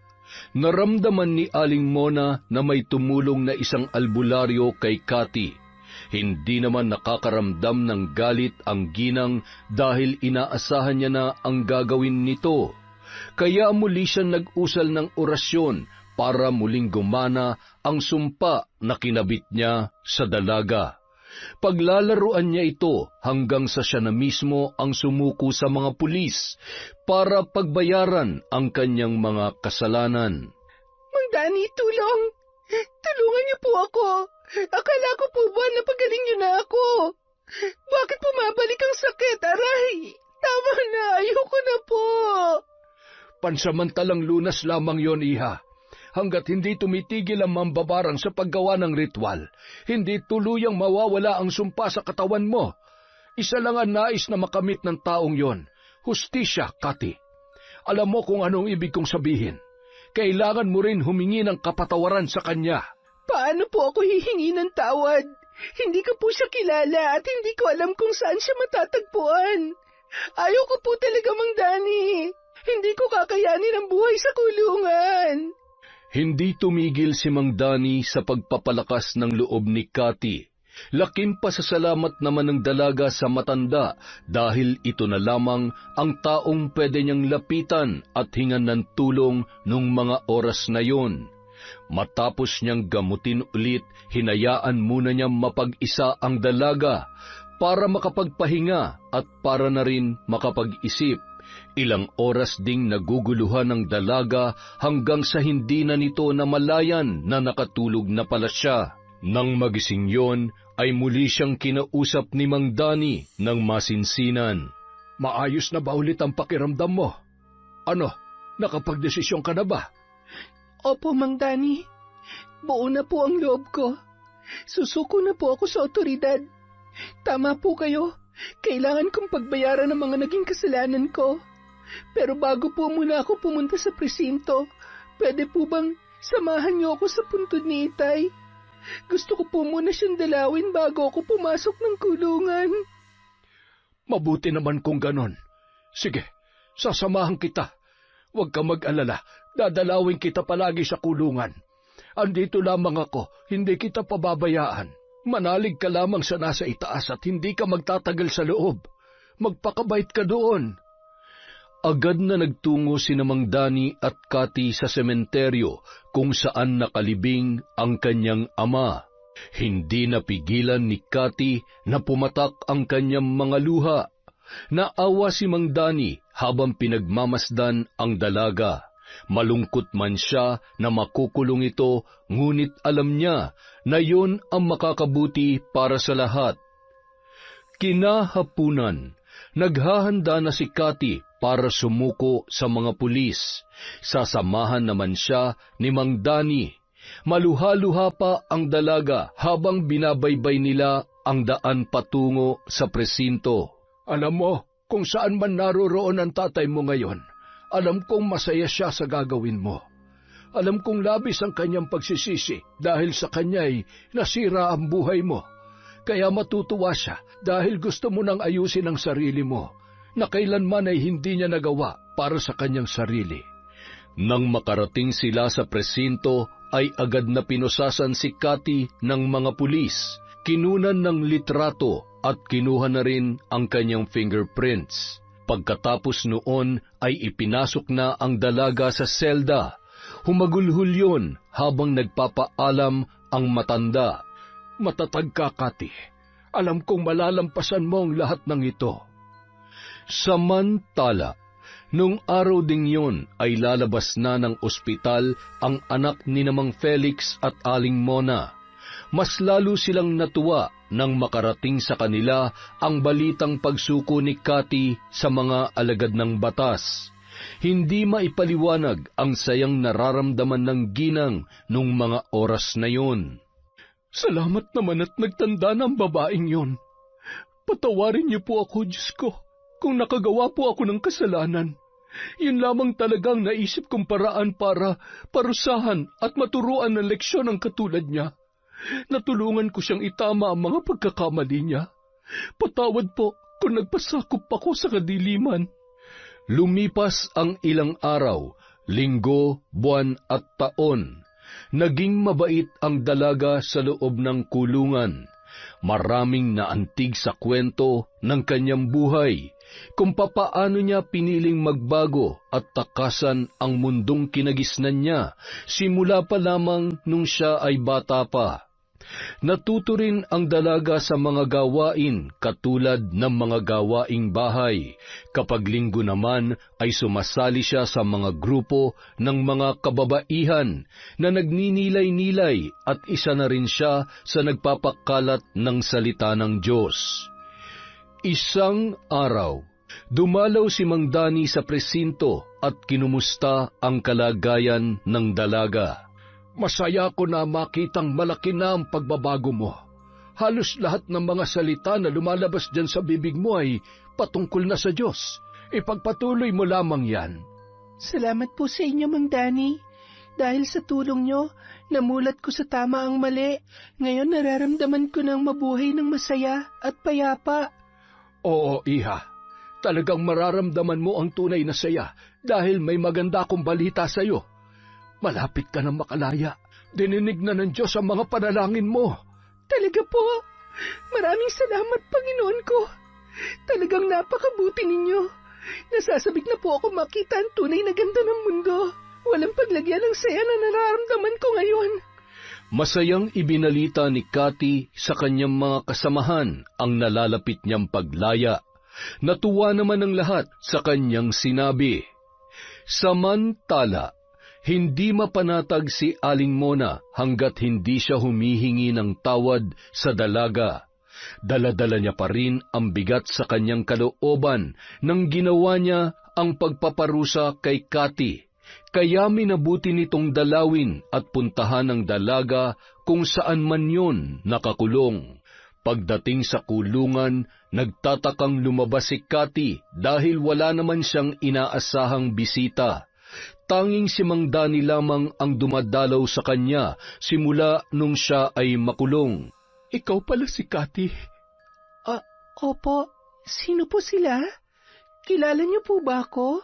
naramdaman ni Aling Mona na may tumulong na isang albularyo kay Cathy. Hindi naman nakakaramdam ng galit ang ginang dahil inaasahan niya na ang gagawin nito. Kaya muli siya nag-usal ng orasyon para muling gumana ang sumpa na kinabit niya sa dalaga. Paglalaruan niya ito hanggang sa siya na mismo ang sumuko sa mga pulis para pagbayaran ang kanyang mga kasalanan. Mang Danny, tulong! Tulungan niyo po ako! Akala ko po ba napagaling niyo na ako? Bakit bumabalik ang sakit, aray? Tama na, ayoko na po! Pansamantalang lunas lamang yon, iha. Hanggat hindi tumitigil ang mambabarang sa paggawa ng ritual, hindi tuluyang mawawala ang sumpa sa katawan mo. Isa lang ang nais na makamit ng taong yon, hustisya, Cathy. Alam mo kung anong ibig kong sabihin. Kailangan mo rin humingi ng kapatawaran sa kanya. Paano po ako hihingi ng tawad? Hindi ko po siya kilala at hindi ko alam kung saan siya matatagpuan. Ayaw ko po talaga, Mang Danny. Hindi ko kakayanin ang buhay sa kulungan. Hindi tumigil si Mang Danny sa pagpapalakas ng loob ni Cathy. Laking pasasalamat naman ng dalaga sa matanda dahil ito na lamang ang taong pwede niyang lapitan at hingan ng tulong nung mga oras na yon. Matapos niyang gamutin ulit, hinayaan muna niyang mapag-isa ang dalaga para makapagpahinga at para na rin makapag-isip. Ilang oras ding naguguluhan ng dalaga hanggang sa hindi na nito namalayan na nakatulog na pala siya. Nang magising yon, ay muli siyang kinausap ni Mang Danny ng masinsinan. Maayos na ba ulit ang pakiramdam mo? Ano, nakapagdesisyon ka na ba? Opo, Mang Danny. Buo na po ang loob ko. Susuko na po ako sa otoridad. Tama po kayo. Kailangan kong pagbayaran ang mga naging kasalanan ko. Pero bago po muna ako pumunta sa presinto, pwede po bang samahan niyo ako sa puntod ni Itay? Gusto ko po muna siyang dalawin bago ako pumasok ng kulungan. Mabuti naman kung ganon. Sige, sasamahan kita. Huwag ka mag-alala, dadalawin kita palagi sa kulungan. Andito lamang ako, hindi kita pababayaan. Manalig ka lamang sa nasa itaas at hindi ka magtatagal sa loob. Magpakabait ka doon. Agad na nagtungo sina Mang Dani at Cathy sa sementeryo kung saan nakalibing ang kanyang ama. Hindi napigilan ni Cathy na pumatak ang kanyang mga luha. Naawa si Mang Dani habang pinagmamasdan ang dalaga. Malungkot man siya na makukulong ito, ngunit alam niya na yon ang makakabuti para sa lahat. Kinahapunan, naghahanda na si Cathy para sumuko sa mga pulis. Sasamahan naman siya ni Mang Dani. Maluha-luha pa ang dalaga habang binabaybay nila ang daan patungo sa presinto. Alam mo, kung saan man naroroon ang tatay mo ngayon, alam kong masaya siya sa gagawin mo. Alam kong labis ang kanyang pagsisisi dahil sa kanya'y nasira ang buhay mo. Kaya matutuwa siya dahil gusto mo nang ayusin ang sarili mo na kailanman ay hindi niya nagawa para sa kanyang sarili. Nang makarating sila sa presinto, ay agad na pinusasan si Cathy ng mga pulis. Kinunan ng litrato at kinuha na rin ang kanyang fingerprints. Pagkatapos noon ay ipinasok na ang dalaga sa selda. Humagulhol yun habang nagpapaalam ang matanda. Matatag ka, Cathy. Alam kong malalampasan mo ang lahat ng ito. Samantala, nung araw ding yon ay lalabas na ng ospital ang anak ni Mang Felix at Aling Mona. Mas lalo silang natuwa nang makarating sa kanila ang balitang pagsuko ni Cathy sa mga alagad ng batas. Hindi maipaliwanag ang sayang nararamdaman ng ginang nung mga oras na yon. Salamat naman at nagtanda ng babaeng yon. Patawarin niyo po ako, Diyos ko, kung nakagawa po ako ng kasalanan. Yun lamang talagang naisip kong paraan para parusahan at maturuan ng leksyon ang katulad niya. Natulungan ko siyang itama ang mga pagkakamali niya. Patawad po kung nagpasakop ako sa kadiliman. Lumipas ang ilang araw, linggo, buwan at taon. Naging mabait ang dalaga sa loob ng kulungan. Maraming naantig sa kwento ng kanyang buhay, kung papaano niya piniling magbago at takasan ang mundong kinagisnan niya simula pa lamang nung siya ay bata pa. Natuto rin ang dalaga sa mga gawain katulad ng mga gawaing bahay. Kapag linggo naman ay sumasali siya sa mga grupo ng mga kababaihan na nagninilay-nilay at isa na rin siya sa nagpapakalat ng salita ng Diyos. Isang araw, dumalaw si Mang Dani sa presinto at kinumusta ang kalagayan ng dalaga. Masaya ko na makitang malaki na ang pagbabago mo. Halos lahat ng mga salita na lumalabas dyan sa bibig mo ay patungkol na sa Diyos. Ipagpatuloy mo lamang yan. Salamat po sa inyo, Mang Dani. Dahil sa tulong nyo, namulat ko sa tama ang mali. Ngayon nararamdaman ko ng mabuhay ng masaya at payapa. Oo, Iha. Talagang mararamdaman mo ang tunay na saya dahil may maganda akong balita sa iyo. Malapit ka na makalaya. Dininig na ng Diyos ang mga panalangin mo. Talaga po? Maraming salamat, Panginoon ko. Talagang napakabuti ninyo. Nasasabik na po ako makita ang tunay na ganda ng mundo. Walang paglagyan ng saya na nararamdaman ko ngayon. Masayang ibinalita ni Cathy sa kanyang mga kasamahan ang nalalapit niyang paglaya. Natuwa naman ang lahat sa kanyang sinabi. Samantala, hindi mapanatag si Aling Mona hanggat hindi siya humihingi ng tawad sa dalaga. Dala-dala niya pa rin ang bigat sa kanyang kalooban nang ginawa niya ang pagpaparusa kay Cathy. Kaya minabuti nitong dalawin at puntahan ng dalaga kung saan man yun nakakulong. Pagdating sa kulungan, nagtatakang lumabas si Cathy dahil wala naman siyang inaasahang bisita. Tanging si Mang Dani lamang ang dumadalaw sa kanya simula nung siya ay makulong. Ikaw pala si Cathy. Opo. Sino po sila? Kilala niyo po ba ako?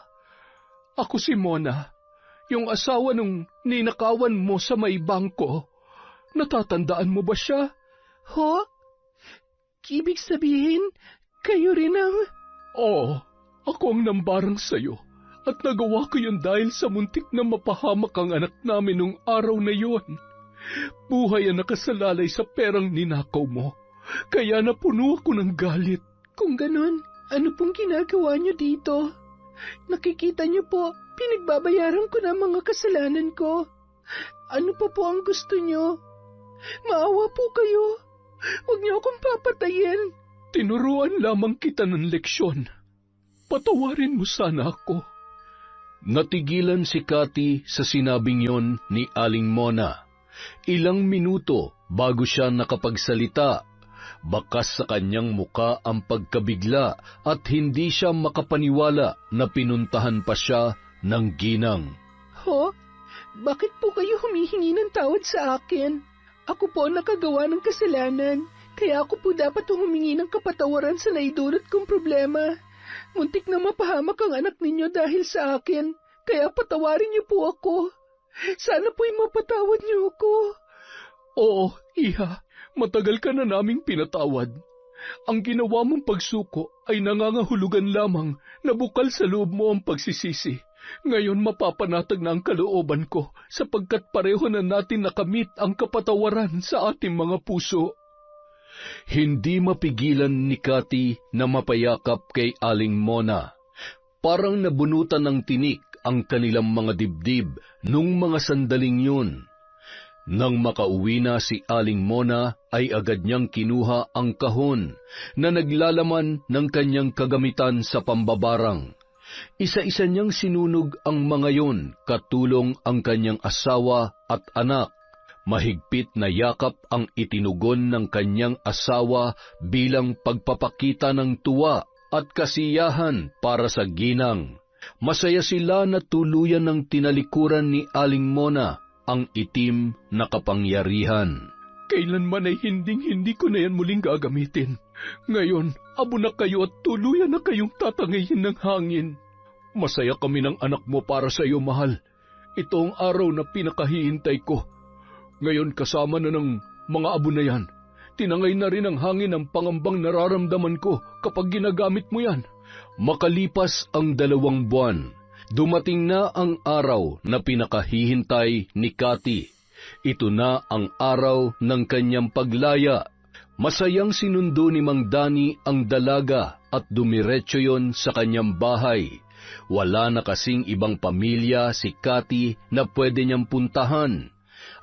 Ako si Mona, yung asawa nung ninakawan mo sa may bangko. Natatandaan mo ba siya? Ho? Ibig sabihin, kayo rin ang... Oo, ako ang nambarang sa'yo. At nagawa ko yun dahil sa muntik na mapahamak ang anak namin nung araw na yon. Buhay ang nakasalalay sa perang ninakaw mo. Kaya napuno ako ng galit. Kung ganon, ano pong ginagawa niyo dito? Nakikita niyo po, pinagbabayaran ko na mga kasalanan ko. Ano pa po ang gusto niyo? Maawa po kayo. Huwag niyo akong papatayin. Tinuruan lamang kita ng leksyon. Patawarin mo sana ako. Natigilan si Cathy sa sinabing yon ni Aling Mona. Ilang minuto bago siya nakapagsalita. Bakas sa kanyang muka ang pagkabigla at hindi siya makapaniwala na pinuntahan pa siya ng ginang. Ho? Bakit po kayo humihingi ng tawad sa akin? Ako po ang nakagawa ng kasalanan, kaya ako po dapat humingi ng kapatawaran sa naidulot kong problema. Muntik na mapahamak ang anak ninyo dahil sa akin, kaya patawarin niyo po ako. Sana po'y mapatawad niyo ako. Oo, Iha, matagal ka na naming pinatawad. Ang ginawa mong pagsuko ay nangangahulugan lamang na bukal sa loob mo ang pagsisisi. Ngayon mapapanatag na ang kalooban ko sapagkat pareho na natin nakamit ang kapatawaran sa ating mga puso. Hindi mapigilan ni Cathy na mapayakap kay Aling Mona. Parang nabunutan ng tinik ang kanilang mga dibdib nung mga sandaling yun. Nang makauwi na si Aling Mona ay agad niyang kinuha ang kahon na naglalaman ng kanyang kagamitan sa pambabarang. Isa-isa niyang sinunog ang mga yon, katulong ang kanyang asawa at anak. Mahigpit na yakap ang itinugon ng kanyang asawa bilang pagpapakita ng tuwa at kasiyahan para sa ginang. Masaya sila na tuluyan ng tinalikuran ni Aling Mona ang itim na kapangyarihan. Kailanman ay hindi ko na yan muling gagamitin. Ngayon, abo na kayo at tuluyan na kayong tatangayin ng hangin. Masaya kami ng anak mo para sa iyo, mahal. Ito ang araw na pinakahihintay ko. Ngayon kasama na ng mga abo na yan. Tinangay na rin ang hangin ang pangambang nararamdaman ko kapag ginagamit mo yan. Makalipas ang 2 buwan, dumating na ang araw na pinakahihintay ni Cathy. Ito na ang araw ng kanyang paglaya. Masayang sinundo ni Mang Dani ang dalaga at dumiretso yon sa kanyang bahay. Wala na kasing ibang pamilya si Cathy na pwede niyang puntahan.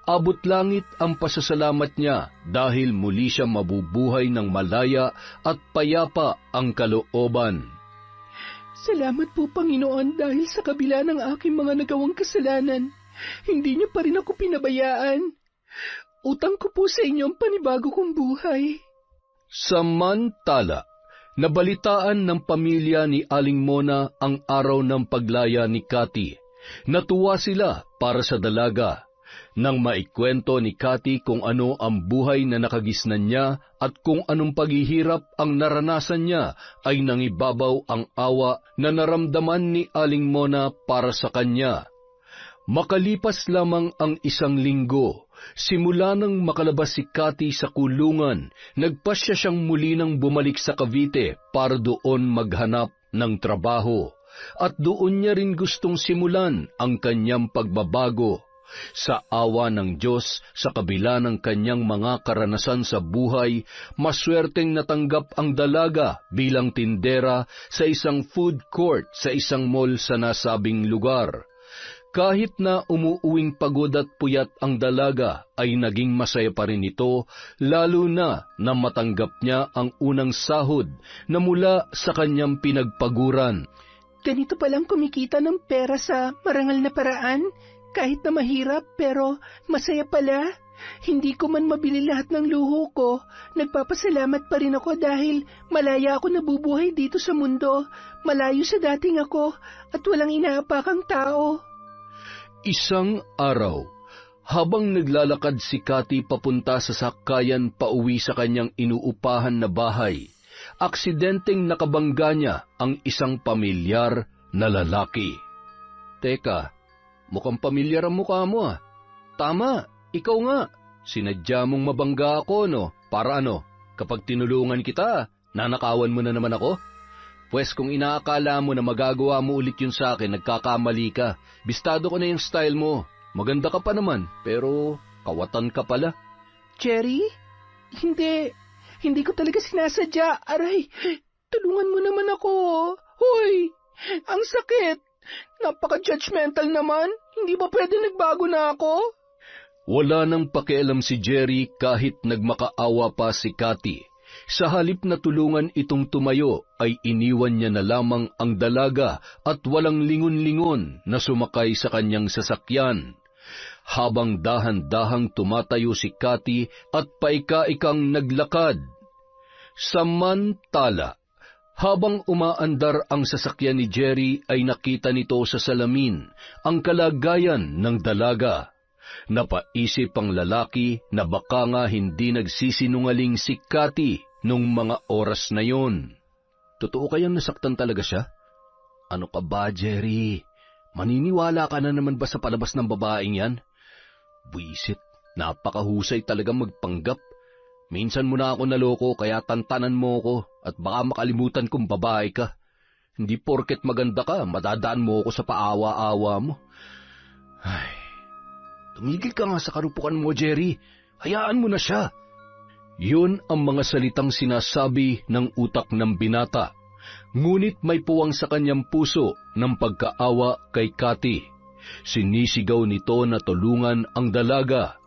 Abot langit ang pasasalamat niya dahil muli siya mabubuhay ng malaya at payapa ang kalooban. Salamat po, Panginoon, dahil sa kabila ng aking mga nagawang kasalanan, hindi niyo pa rin ako pinabayaan. Utang ko po sa inyo ang panibago kong buhay. Samantala, nabalitaan ng pamilya ni Aling Mona ang araw ng paglaya ni Cathy. Natuwa sila para sa dalaga. Nang maikwento ni Cathy kung ano ang buhay na nakagisnan niya at kung anong paghihirap ang naranasan niya, ay nangibabaw ang awa na naramdaman ni Aling Mona para sa kanya. Makalipas lamang ang 1 linggo, simula nang makalabas si Cathy sa kulungan, nagpasya siyang muli nang bumalik sa Cavite para doon maghanap ng trabaho. At doon niya rin gustong simulan ang kanyang pagbabago. Sa awa ng Diyos, sa kabila ng kanyang mga karanasan sa buhay, maswerteng natanggap ang dalaga bilang tindera sa isang food court sa isang mall sa nasabing lugar. Kahit na umuuwing pagod at puyat ang dalaga, ay naging masaya pa rin ito, lalo na matanggap niya ang unang sahod na mula sa kanyang pinagpaguran. Ganito palang kumikita ng pera sa marangal na paraan. Kahit na mahirap, pero masaya pala. Hindi ko man mabili lahat ng luho ko, nagpapasalamat pa rin ako dahil malaya ako nabubuhay dito sa mundo, malayo sa dating ako, at walang inaapakang tao. Isang araw, habang naglalakad si Cathy papunta sa sakayan pauwi sa kanyang inuupahan na bahay, aksidenteng nakabangga niya ang isang pamilyar na lalaki. Teka, mukhang pamilyar ang mukha mo ah. Tama, ikaw nga. Sinadya mong mabangga ako, no? Para ano, kapag tinulungan kita, nanakawan mo na naman ako? Pwes kung inaakala mo na magagawa mo ulit yun sa akin, nagkakamali ka. Bistado ko na yung style mo. Maganda ka pa naman, pero kawatan ka pala. Jerry? Hindi ko talaga sinasadya. Aray, tulungan mo naman ako. Hoy, ang sakit. Napaka-judgmental naman. Hindi ba pwede nagbago na ako? Wala nang pakialam si Jerry kahit nagmakaawa pa si Cathy. Sa halip na tulungan itong tumayo, ay iniwan niya na lamang ang dalaga at walang lingon-lingon na sumakay sa kanyang sasakyan. Habang dahan-dahang tumatayo si Cathy at paika-ikang naglakad. Samantala, habang umaandar ang sasakyan ni Jerry ay nakita nito sa salamin ang kalagayan ng dalaga. Napaisip ang lalaki na baka nga hindi nagsisinungaling si Cathy nung mga oras na yon. Totoo kayang nasaktan talaga siya? Ano ka ba, Jerry? Maniniwala ka na naman ba sa palabas ng babaeng yan? Buisit, napakahusay talagang magpanggap. Minsan mo na ako naloko kaya tantanan mo ko at baka makalimutan kong babae ka. Hindi porket maganda ka, madadaan mo ako sa paawa-awa mo. Ay, tumigil ka nga sa karupukan mo, Jerry. Hayaan mo na siya. Yun ang mga salitang sinasabi ng utak ng binata. Ngunit may puwang sa kanyang puso ng pagkaawa kay Cathy. Sinisigaw nito na tulungan ang dalaga.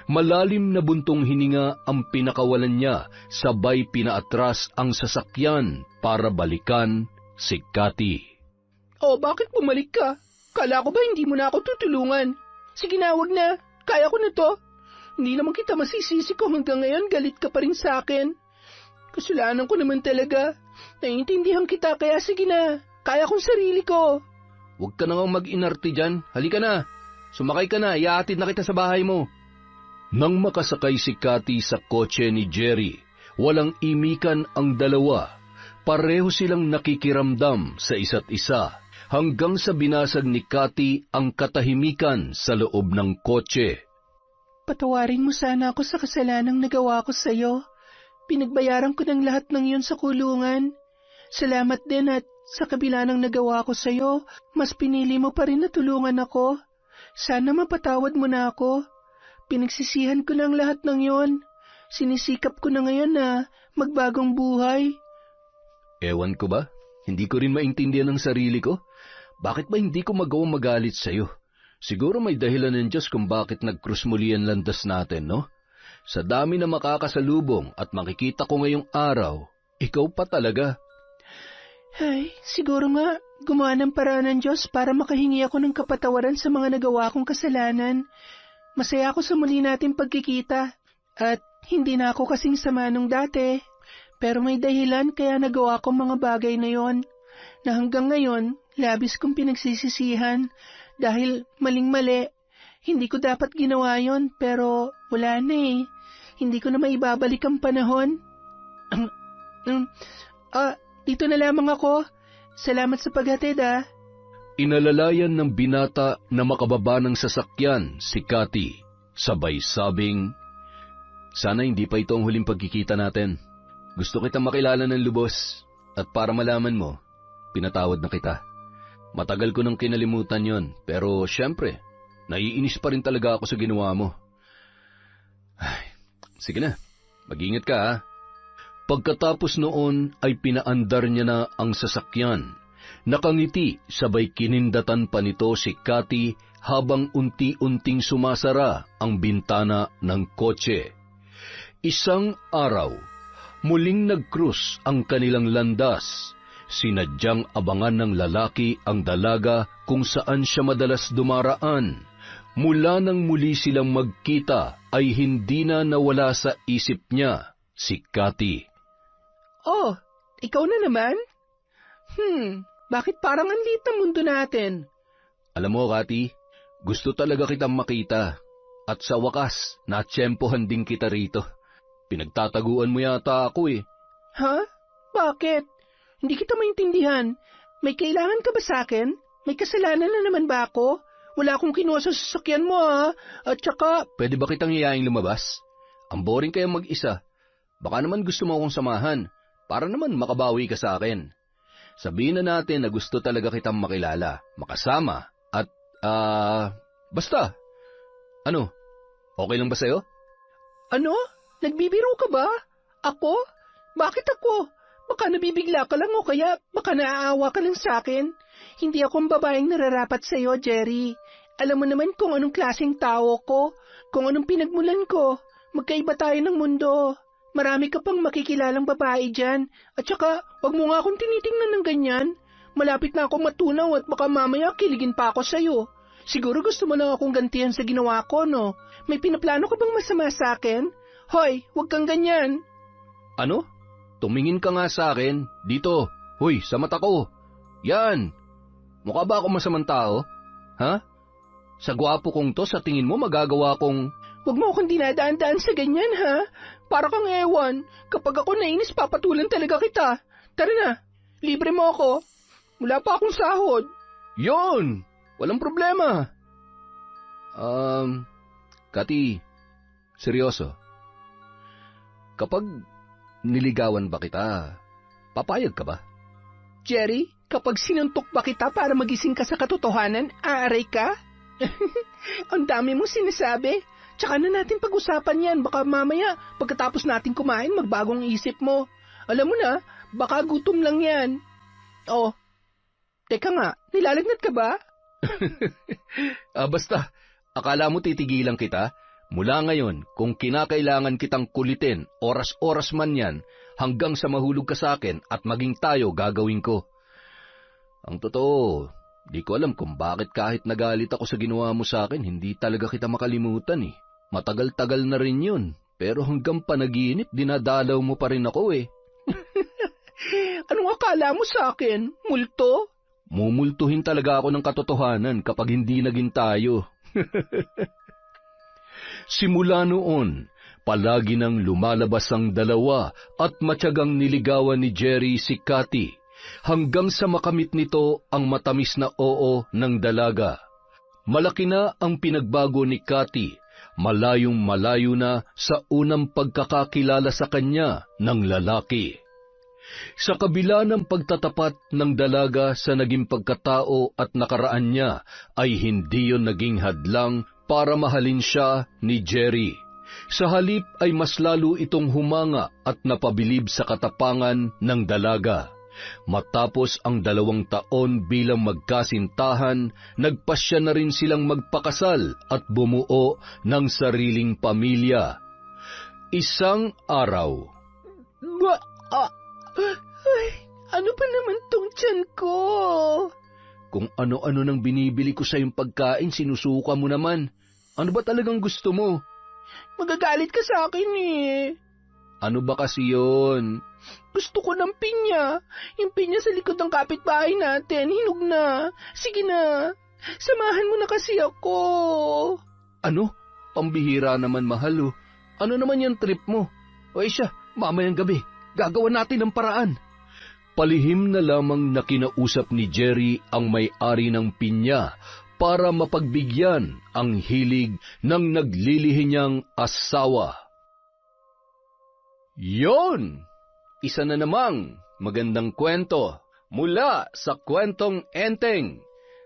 Malalim na buntong hininga ang pinakawalan niya, sabay pinaatras ang sasakyan para balikan si Cathy. Oh, bakit bumalik ka? Kala ko ba hindi mo na ako tutulungan? Sige na, wag na. Kaya ko na to. Hindi naman kita masisisi kung hanggang ngayon galit ka pa rin sa akin. Kasalanan ko naman talaga. Naiintindihan kita kaya sige na. Kaya kong sarili ko. Huwag ka na nga mag-inarte dyan. Halika na. Sumakay ka na. Ihahatid na kita sa bahay mo. Nang makasakay si Cathy sa kotse ni Jerry, walang imikan ang dalawa. Pareho silang nakikiramdam sa isa't isa hanggang sa binasag ni Cathy ang katahimikan sa loob ng kotse. Patawarin mo sana ako sa kasalanang nagawa ko sa'yo. Pinagbayaran ko ng lahat ng yun sa kulungan. Salamat din at sa kabila ng nagawa ko sa'yo, mas pinili mo pa rin na tulungan ako. Sana mapatawad mo na ako. Pinagsisihan ko na ang lahat ng yon. Sinisikap ko na ngayon na magbagong buhay. Ewan ko ba? Hindi ko rin maintindihan ang sarili ko. Bakit ba hindi ko magawang magalit sa'yo? Siguro may dahilan ng Diyos kung bakit nag-krus muli ang landas natin, no? Sa dami na makakasalubong at makikita ko ngayong araw, ikaw pa talaga. Ay, siguro nga, gumawa ng paraan ng Diyos para makahingi ako ng kapatawaran sa mga nagawa kong kasalanan. Masaya ako sa muli nating pagkikita at hindi na ako kasing sama nung dati. Pero may dahilan kaya nagawa kong mga bagay na yon na hanggang ngayon labis kong pinagsisisihan dahil maling-mali. Hindi ko dapat ginawa yon pero wala na eh. Hindi ko na maibabalik ang panahon. Dito na lamang ako. Salamat sa paghatid ah. Inalalayan ng binata na makababa ng sasakyan si Cathy. Sabay sabing, sana hindi pa ito ang huling pagkikita natin. Gusto kitang makilala ng lubos at para malaman mo, pinatawad na kita. Matagal ko nang kinalimutan yon, pero syempre, naiinis pa rin talaga ako sa ginawa mo. Ay, sige na, mag-ingat ka ha. Pagkatapos noon ay pinaandar niya na ang sasakyan. Nakangiti sabay kinindatan pa nito si Cathy habang unti-unting sumasara ang bintana ng kotse. Isang araw, muling nagkrus ang kanilang landas. Sinadyang abangan ng lalaki ang dalaga kung saan siya madalas dumaraan. Mula nang muli silang magkita ay hindi na nawala sa isip niya si Cathy. Oh, ikaw na naman? Bakit parang ang liit ng mundo natin? Alam mo, Cathy, gusto talaga kitang makita. At sa wakas, natsyempohan din kita rito. Pinagtataguan mo yata ako eh. Ha? Bakit? Hindi kita maintindihan. May kailangan ka ba sa akin? May kasalanan na naman ba ako? Wala akong kinuha sa sasakyan mo ha. At saka... Pwede ba kitang iyaing lumabas? Ang boring kayang mag-isa. Baka naman gusto mo akong samahan. Para naman makabawi ka sa akin. Sabihin na natin na gusto talaga kitang makilala, makasama, at, basta. Ano? Okay lang ba sa'yo? Ano? Nagbibiro ka ba? Ako? Bakit ako? Baka nabibigla ka lang o kaya baka naaawa ka lang sa akin. Hindi ako ang babaeng nararapat sa'yo, Jerry. Alam mo naman kung anong klaseng tao ko, kung anong pinagmulan ko. Magkaiba tayo ng mundo. Marami ka pang makikilalang babae dyan. At saka, wag mo nga akong tinitingnan ng ganyan. Malapit na akong matunaw at baka mamaya kiligin pa ako sa'yo. Siguro gusto mo lang akong gantihan sa ginawa ko, no? May pinaplano ka bang masama sa akin? Hoy, wag kang ganyan. Ano? Tumingin ka nga sa akin. Dito. Hoy, sa mata ko. Yan. Mukha ba ako masamang tao? Ha? Sa gwapo kong to, sa tingin mo magagawa kong... Huwag mo akong dinadaan-daan sa ganyan, ha? Para kang ewan. Kapag ako nainis, papatulan talaga kita. Tara na, libre mo ako. Wala pa akong sahod. Yon! Walang problema. Kati, seryoso. Kapag niligawan ba kita, papayag ka ba? Jerry, kapag sinuntok ba kita para magising ka sa katotohanan, aaray ka? Ang dami mong sinasabi. Tsaka na natin pag-usapan yan. Baka mamaya, pagkatapos natin kumain, magbagong isip mo. Alam mo na, baka gutom lang yan. Oh, teka nga, nilalagnat ka ba? Basta, akala mo titigilan kita? Mula ngayon, kung kinakailangan kitang kulitin, oras-oras man yan, hanggang sa mahulog ka sa akin at maging tayo gagawin ko. Ang totoo, di ko alam kung bakit kahit nagalit ako sa ginawa mo sa akin, hindi talaga kita makalimutan eh. Matagal-tagal na rin yun, pero hanggang panaginip, dinadalaw mo pa rin ako eh. Anong akala mo sa akin? Multo? Mumultuhin talaga ako ng katotohanan kapag hindi naging tayo. Simula noon, palagi nang lumalabas ang dalawa at matyagang niligawan ni Jerry si Cathy, hanggang sa makamit nito ang matamis na oo ng dalaga. Malaki na ang pinagbago ni Cathy, malayong malayo na sa unang pagkakakilala sa kanya ng lalaki. Sa kabila ng pagtatapat ng dalaga sa naging pagkatao at nakaraan niya, ay hindi yon naging hadlang para mahalin siya ni Jerry. Sa halip ay mas lalo itong humanga at napabilib sa katapangan ng dalaga. Matapos ang 2 taon bilang magkasintahan, nagpasya na rin silang magpakasal at bumuo ng sariling pamilya. Isang araw. Ay, ano ba naman tong tiyan ko? Kung ano-ano nang binibili ko sa iyong pagkain, sinusuka mo naman. Ano ba talagang gusto mo? Magagalit ka sa akin eh. Ano ba kasi yun? Gusto ko ng pinya. Yung pinya sa likod ng kapitbahay natin, hinog na. Sige na, samahan mo na kasi ako. Ano? Pambihira naman, mahal. Ano naman yung trip mo? O siya, mamayang gabi, gagawa natin ng paraan. Palihim na lamang na kinausap ni Jerry ang may-ari ng pinya para mapagbigyan ang hilig ng naglilihi niyang asawa. Yon! Isa na namang magandang kwento mula sa Kwentong Enteng.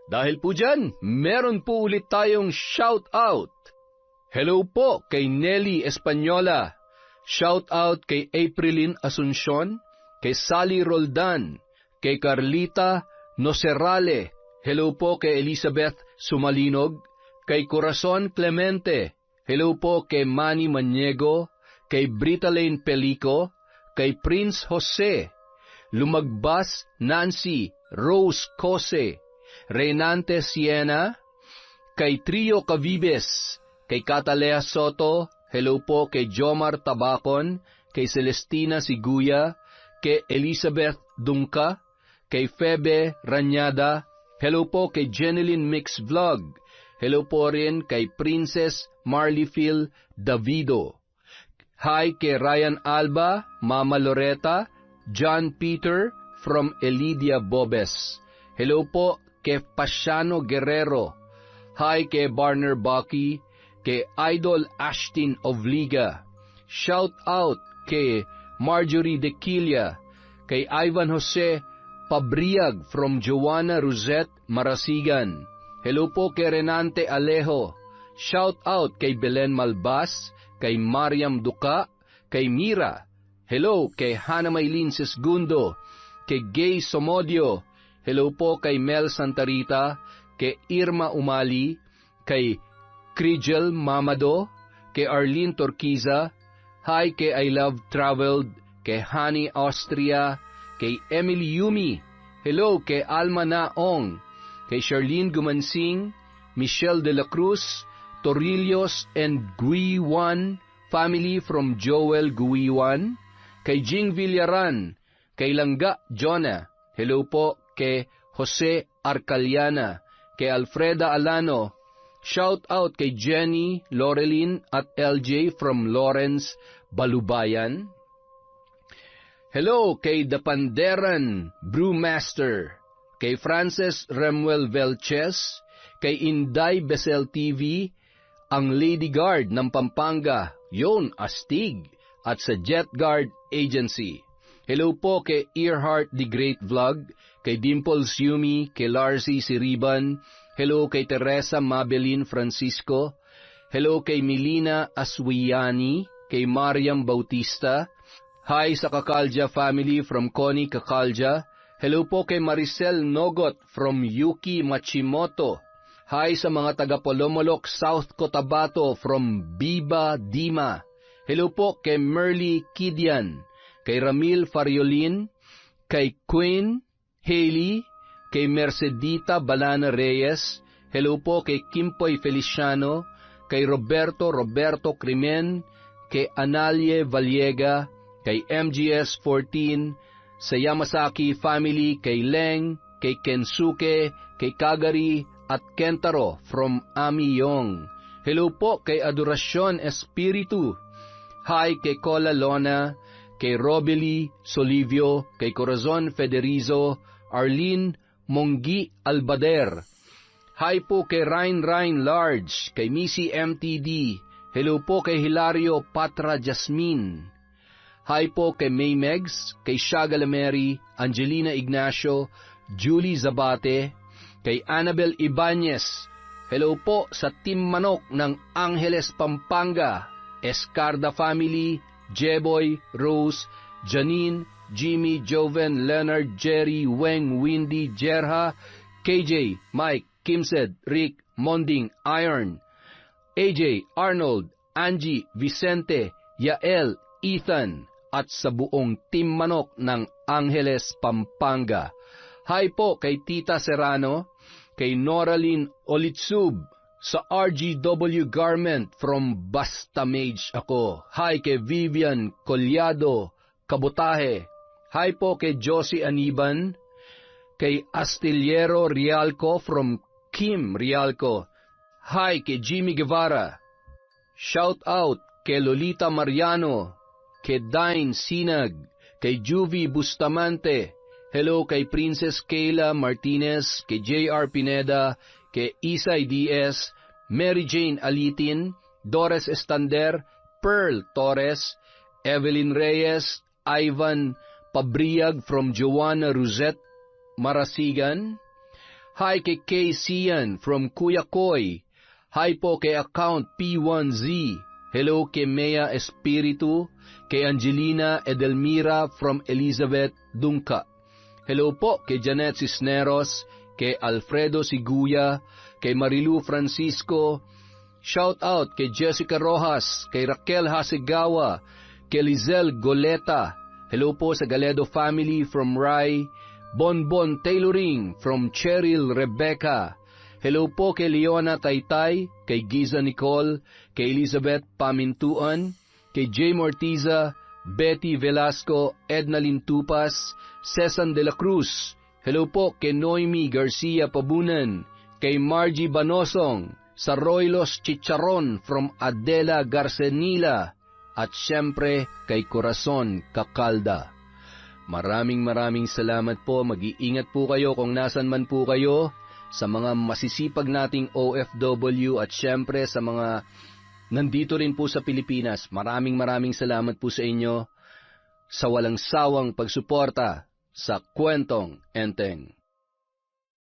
Dahil po dyan, meron po ulit tayong shout-out. Hello po kay Nelly Española. Shout-out kay Aprilin Asuncion, kay Sally Roldan, kay Carlita Nocerale. Hello po kay Elizabeth Sumalinog, kay Corazon Clemente. Hello po kay Manny Maniego, kay Brita Lane Pelico, kay Prince Jose, Lumagbas Nancy Rose Cose, Reynante Siena, kay Trio Cavibes, kay Catalea Soto. Hello po kay Jomar Tabacon, kay Celestina Siguya, kay Elizabeth Dungka, kay Febe Ranyada. Hello po kay Jeneline Mix Vlog. Hello po rin kay Princess Marleyphil Davido. Hi kay Ryan Alba, Mama Loretta, John Peter from Elidia Bobes. Hello po kay Pasiano Guerrero. Hi kay Barner Bucky, kay Idol Ashtin of Liga. Shout out kay Marjorie Dequilia, kay Ivan Jose Pabriag from Joanna Rosette Marasigan. Hello po kay Renante Alejo. Shout out kay Belen Malbas, kay Mariam Duca, kay Mira. Hello kay Hana Maylin Sesgundo, kay Gay Somodio. Hello po kay Mel Santarita, kay Irma Umali, kay Crijel Mamado, kay Arlene Torquiza. Hi kay I Love Traveled, kay Honey Austria, kay Emily Yumi. Hello kay Alma Naong, kay Charlene Gumansing, Michelle De La Cruz, Torillos and Guiwan family from Joel Guiwan, kay Jing Villaran, kay Langga Jonah. Hello po kay Jose Arcaliana, kay Alfreda Alano. Shout out kay Jenny, Laurelin at LJ from Lawrence, Balubayan. Hello kay Dapanderan Brewmaster, kay Frances Remuel Velches, kay Inday Besel TV, ang Lady Guard ng Pampanga, yon Astig, at sa Jet Guard Agency. Hello po kay Earhart The Great Vlog, kay Dimples Yumi, kay Larcy Siriban. Hello kay Teresa Mabelin Francisco. Hello kay Milina Aswiani, kay Mariam Bautista. Hi sa Kakalja family from Connie Kakalja. Hello po kay Maricel Nogot from Yuki Machimoto. Hi sa mga taga Polomolok, South Cotabato from Biba Dima. Hello po kay Merly Kidian, kay Ramil Fariolin, kay Queen Haley, kay Mercedita Balana Reyes. Hello po kay Kimpoy Feliciano, kay Roberto Crimen, kay Analie Vallega, kay MGS 14, sa Yamasaki family, kay Leng, kay Kensuke, kay Kagari, at Kentaro from Ami Yong. Hello po kay Adoracion Espiritu. Hi kay Cola Lona, kay Robely Solivio, kay Corazon Federizo, Arlene Monggi Albader. Hi po kay Ryan Large, kay Missy MTD. Hello po kay Hilario Patra Jasmine. Hi po kay May Megs, kay Shagala Mary, Angelina Ignacio, Julie Zabate, kay Annabel Ibanez. Hello po sa Team Manok ng Angeles, Pampanga, Escarda Family, Jeboy, Rose, Janine, Jimmy, Joven, Leonard, Jerry, Weng, Windy, Jerha, KJ, Mike, Kimsed, Rick, Monding, Iron, AJ, Arnold, Angie, Vicente, Yael, Ethan, at sa buong Team Manok ng Angeles, Pampanga. Hi po kay Tita Serrano, kay Noraline Olitsub, sa RGW Garment from Bastamage ako. Hi kay Vivian Collado, Kabutahe. Hi po kay Josie Aniban, kay Astillero Rialco from Kim Rialco. Hi kay Jimmy Guevara. Shout out kay Lolita Mariano, kay Dine Sinag, kay Juvie Bustamante. Hello kay Princess Kayla Martinez, kay JR Pineda, kay Isay Diaz, Mary Jane Alitin, Doris Estander, Pearl Torres, Evelyn Reyes, Ivan Pabriag from Joanna Rosette Marasigan. Hi kay Kay Sian from Kuya Koy. Hi po kay Account P1Z. Hello kay Mea Espiritu, kay Angelina Edelmira from Elizabeth Dungka. Hello po kay Janet Cisneros, kay Alfredo Siguya, kay Marilu Francisco. Shout out kay Jessica Rojas, kay Raquel Hasegawa, kay Lizelle Goleta. Hello po sa Galedo family from Rai, Bonbon Tailoring from Cheryl Rebecca. Hello po kay Leona Taytay, kay Giza Nicole, kay Elizabeth Pamintuan, kay Jay Mortiza, Betty Velasco, Edna Lintupas, Cesan de la Cruz. Hello po kay Noemi Garcia Pabunan, kay Margie Banosong, sa Roylos Chicharon from Adela Garcenila, at syempre kay Corazon Kakalda. Maraming salamat po. Mag-iingat po kayo kung nasan man po kayo, sa mga masisipag nating OFW at syempre sa mga nandito rin po sa Pilipinas. Maraming salamat po sa inyo sa walang sawang pagsuporta sa Kwentong Enteng.